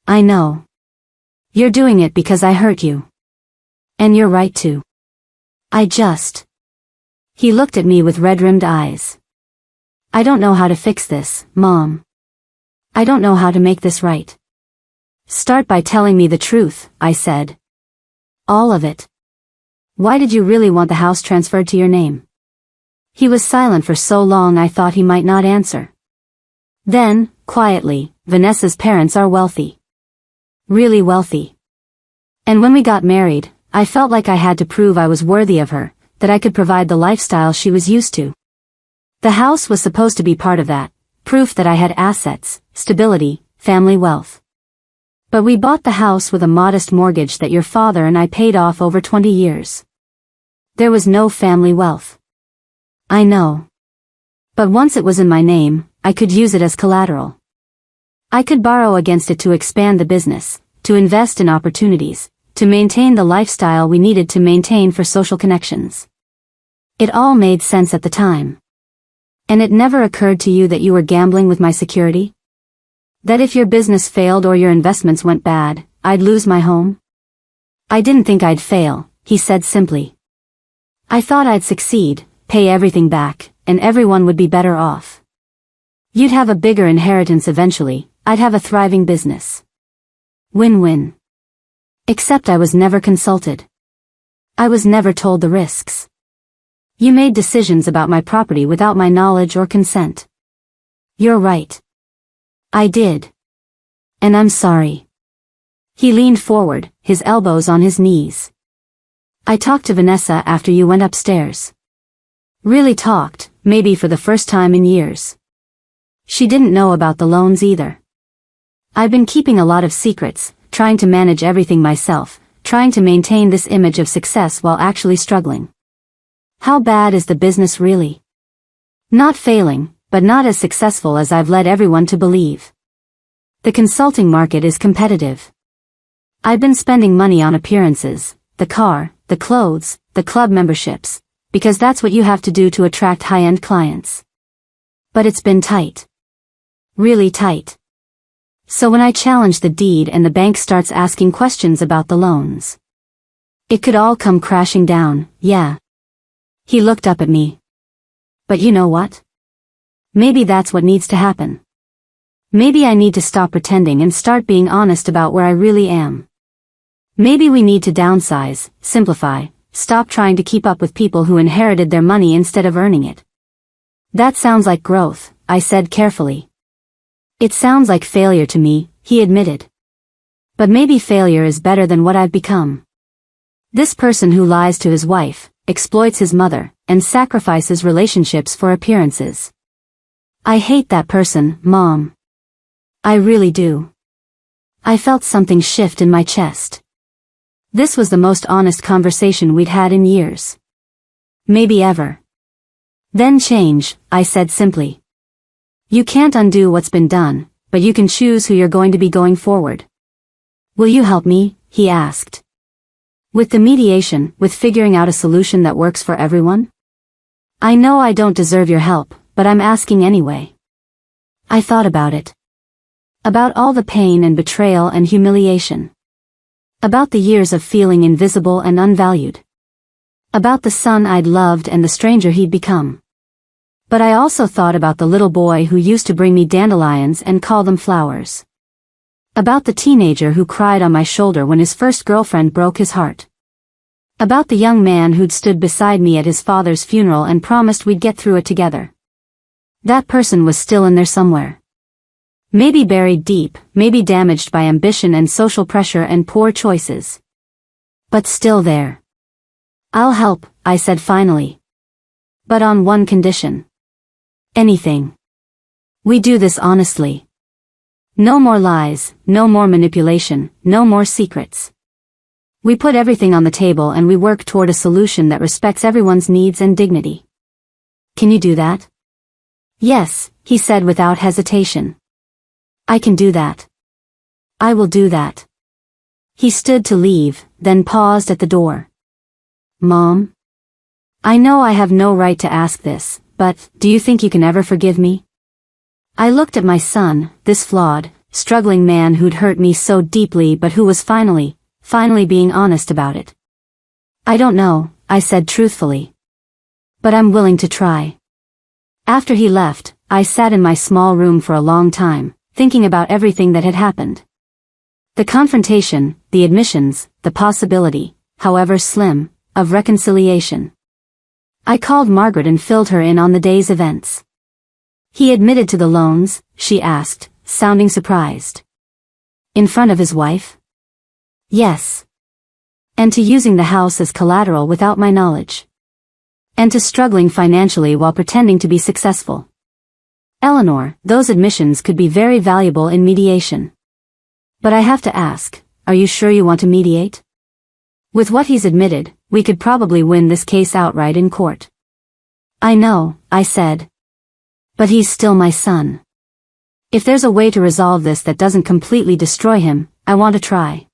I know. You're doing it because I hurt you. And you're right to. He looked at me with red-rimmed eyes. I don't know how to fix this, Mom. I don't know how to make this right. Start by telling me the truth, I said. All of it. Why did you really want the house transferred to your name? He was silent for so long I thought he might not answer. Then, quietly, Vanessa's parents are wealthy. Really wealthy. And when we got married, I felt like I had to prove I was worthy of her, that I could provide the lifestyle she was used to. The house was supposed to be part of that, proof that I had assets, stability, family wealth. But we bought the house with a modest mortgage that your father and I paid off over 20 years. There was no family wealth. I know. But once it was in my name, I could use it as collateral. I could borrow against it to expand the business, to invest in opportunities, to maintain the lifestyle we needed to maintain for social connections. It all made sense at the time. And it never occurred to you that you were gambling with my security? That if your business failed or your investments went bad, I'd lose my home? I didn't think I'd fail, he said simply. I thought I'd succeed, pay everything back, and everyone would be better off. You'd have a bigger inheritance eventually, I'd have a thriving business. Win-win. Except I was never consulted. I was never told the risks. You made decisions about my property without my knowledge or consent. You're right. I did. And I'm sorry. He leaned forward, his elbows on his knees. I talked to Vanessa after you went upstairs. Really talked, maybe for the first time in years. She didn't know about the loans either. I've been keeping a lot of secrets, trying to manage everything myself, trying to maintain this image of success while actually struggling. How bad is the business really? Not failing, but not as successful as I've led everyone to believe. The consulting market is competitive. I've been spending money on appearances, the car, the clothes, the club memberships, because that's what you have to do to attract high-end clients. But it's been tight. Really tight. So when I challenge the deed and the bank starts asking questions about the loans, it could all come crashing down, yeah. He looked up at me. But you know what? Maybe that's what needs to happen. Maybe I need to stop pretending and start being honest about where I really am. Maybe we need to downsize, simplify, stop trying to keep up with people who inherited their money instead of earning it. That sounds like growth, I said carefully. It sounds like failure to me, he admitted. But maybe failure is better than what I've become. This person who lies to his wife, exploits his mother, and sacrifices relationships for appearances. I hate that person, Mom. I really do. I felt something shift in my chest. This was the most honest conversation we'd had in years. Maybe ever. Then change, I said simply. You can't undo what's been done, but you can choose who you're going to be going forward. Will you help me? He asked. With the mediation, with figuring out a solution that works for everyone? I know I don't deserve your help, but I'm asking anyway. I thought about it. About all the pain and betrayal and humiliation. About the years of feeling invisible and unvalued. About the son I'd loved and the stranger he'd become. But I also thought about the little boy who used to bring me dandelions and call them flowers. About the teenager who cried on my shoulder when his first girlfriend broke his heart. About the young man who'd stood beside me at his father's funeral and promised we'd get through it together. That person was still in there somewhere. Maybe buried deep, maybe damaged by ambition and social pressure and poor choices. But still there. I'll help, I said finally. But on one condition. Anything. We do this honestly. No more lies, no more manipulation, no more secrets. We put everything on the table and we work toward a solution that respects everyone's needs and dignity. Can you do that? Yes, he said without hesitation. I can do that. I will do that. He stood to leave, then paused at the door. Mom? I know I have no right to ask this, but do you think you can ever forgive me? I looked at my son, this flawed, struggling man who'd hurt me so deeply but who was finally being honest about it. I don't know, I said truthfully. But I'm willing to try. After he left, I sat in my small room for a long time, thinking about everything that had happened. The confrontation, the admissions, the possibility, however slim, of reconciliation. I called Margaret and filled her in on the day's events. He admitted to the loans, she asked, sounding surprised. In front of his wife? Yes. And to using the house as collateral without my knowledge. And to struggling financially while pretending to be successful. Eleanor, those admissions could be very valuable in mediation. But I have to ask, are you sure you want to mediate? With what he's admitted, we could probably win this case outright in court. I know, I said. But he's still my son. If there's a way to resolve this that doesn't completely destroy him, I want to try.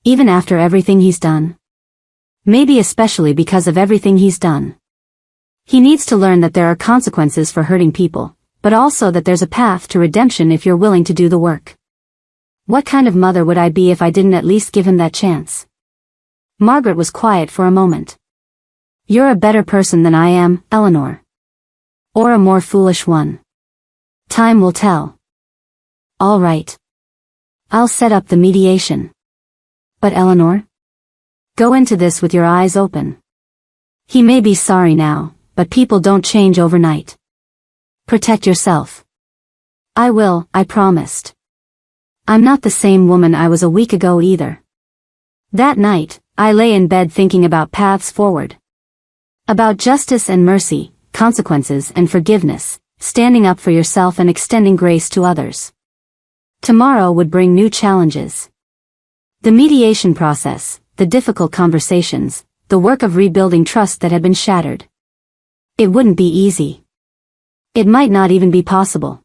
Even after everything he's done. Maybe especially because of everything he's done. He needs to learn that there are consequences for hurting people, but also that there's a path to redemption if you're willing to do the work. What kind of mother would I be if I didn't at least give him that chance? Margaret was quiet for a moment. You're a better person than I am, Eleanor. Or a more foolish one. Time will tell. All right. I'll set up the mediation. But Eleanor? Go into this with your eyes open. He may be sorry now, but people don't change overnight. Protect yourself. I will, I promised. I'm not the same woman I was a week ago either. That night, I lay in bed thinking about paths forward. About justice and mercy, consequences and forgiveness, standing up for yourself and extending grace to others. Tomorrow would bring new challenges. The mediation process, the difficult conversations, the work of rebuilding trust that had been shattered. It wouldn't be easy. It might not even be possible.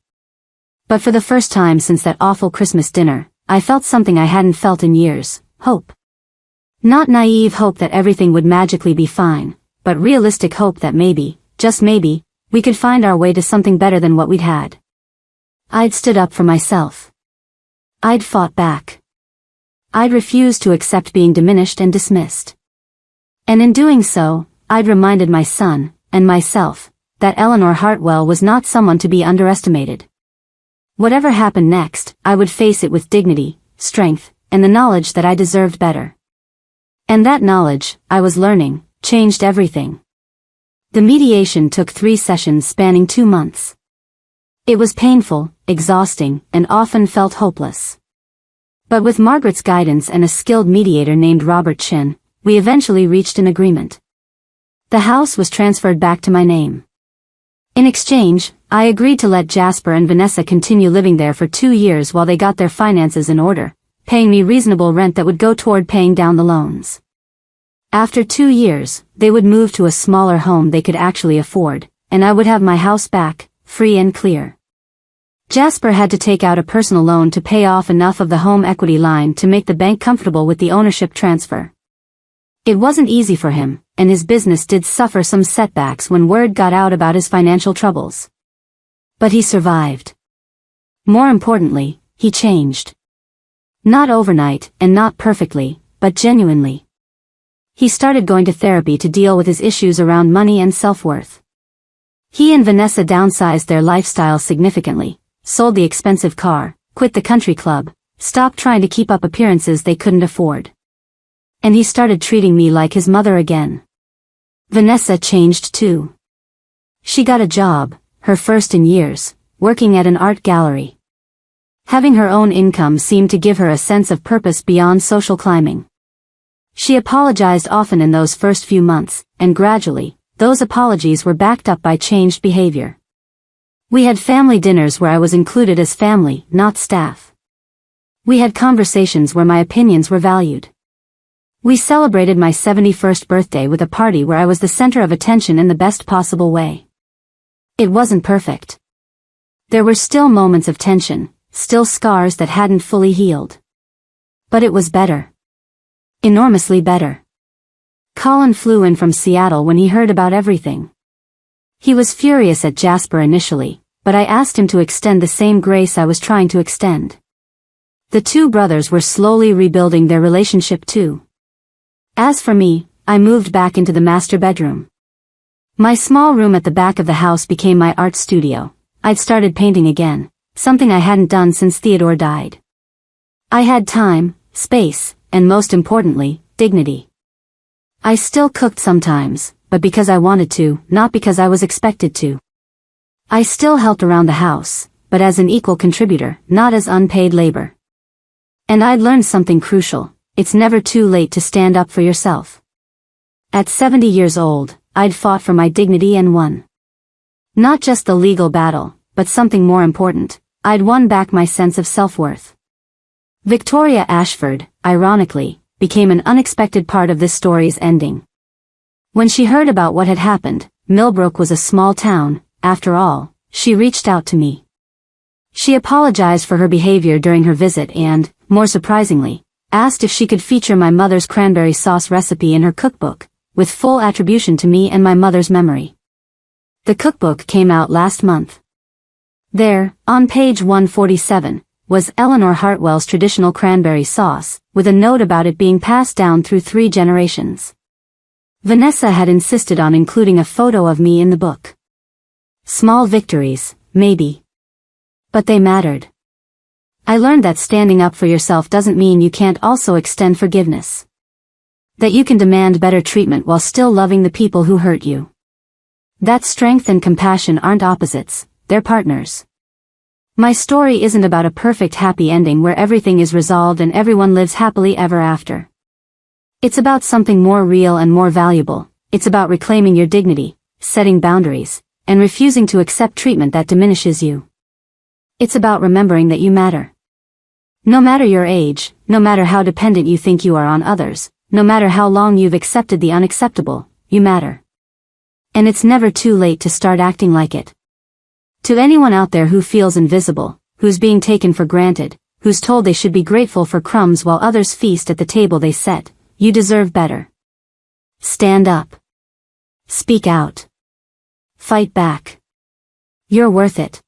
But for the first time since that awful Christmas dinner, I felt something I hadn't felt in years, hope. Not naive hope that everything would magically be fine, but realistic hope that maybe, just maybe, we could find our way to something better than what we'd had. I'd stood up for myself. I'd fought back. I'd refused to accept being diminished and dismissed. And in doing so, I'd reminded my son, and myself, that Eleanor Hartwell was not someone to be underestimated. Whatever happened next, I would face it with dignity, strength, and the knowledge that I deserved better. And that knowledge, I was learning, changed everything. The mediation took 3 sessions spanning 2 months. It was painful, exhausting, and often felt hopeless. But with Margaret's guidance and a skilled mediator named Robert Chin, we eventually reached an agreement. The house was transferred back to my name. In exchange, I agreed to let Jasper and Vanessa continue living there for 2 years while they got their finances in order, paying me reasonable rent that would go toward paying down the loans. After 2 years, they would move to a smaller home they could actually afford, and I would have my house back, free and clear. Jasper had to take out a personal loan to pay off enough of the home equity line to make the bank comfortable with the ownership transfer. It wasn't easy for him, and his business did suffer some setbacks when word got out about his financial troubles. But he survived. More importantly, he changed. Not overnight, and not perfectly, but genuinely. He started going to therapy to deal with his issues around money and self-worth. He and Vanessa downsized their lifestyle significantly, sold the expensive car, quit the country club, stopped trying to keep up appearances they couldn't afford. And he started treating me like his mother again. Vanessa changed too. She got a job, her first in years, working at an art gallery. Having her own income seemed to give her a sense of purpose beyond social climbing. She apologized often in those first few months, and gradually, those apologies were backed up by changed behavior. We had family dinners where I was included as family, not staff. We had conversations where my opinions were valued. We celebrated my 71st birthday with a party where I was the center of attention in the best possible way. It wasn't perfect. There were still moments of tension, still scars that hadn't fully healed. But it was better. Enormously better. Colin flew in from Seattle when he heard about everything. He was furious at Jasper initially, but I asked him to extend the same grace I was trying to extend. The two brothers were slowly rebuilding their relationship too. As for me, I moved back into the master bedroom. My small room at the back of the house became my art studio. I'd started painting again, something I hadn't done since Theodore died. I had time, space, and most importantly, dignity. I still cooked sometimes, but because I wanted to, not because I was expected to. I still helped around the house, but as an equal contributor, not as unpaid labor. And I'd learned something crucial: it's never too late to stand up for yourself. At 70 years old, I'd fought for my dignity and won. Not just the legal battle, but something more important: I'd won back my sense of self-worth. Victoria Ashford, ironically, became an unexpected part of this story's ending. When she heard about what had happened, Millbrook was a small town, after all, she reached out to me. She apologized for her behavior during her visit and, more surprisingly, asked if she could feature my mother's cranberry sauce recipe in her cookbook, with full attribution to me and my mother's memory. The cookbook came out last month. There, on page 147, was Eleanor Hartwell's traditional cranberry sauce, with a note about it being passed down through 3 generations. Vanessa had insisted on including a photo of me in the book. Small victories, maybe. But they mattered. I learned that standing up for yourself doesn't mean you can't also extend forgiveness. That you can demand better treatment while still loving the people who hurt you. That strength and compassion aren't opposites, they're partners. My story isn't about a perfect happy ending where everything is resolved and everyone lives happily ever after. It's about something more real and more valuable. It's about reclaiming your dignity, setting boundaries, and refusing to accept treatment that diminishes you. It's about remembering that you matter. No matter your age, no matter how dependent you think you are on others, no matter how long you've accepted the unacceptable, you matter. And it's never too late to start acting like it. To anyone out there who feels invisible, who's being taken for granted, who's told they should be grateful for crumbs while others feast at the table they set, you deserve better. Stand up. Speak out. Fight back. You're worth it.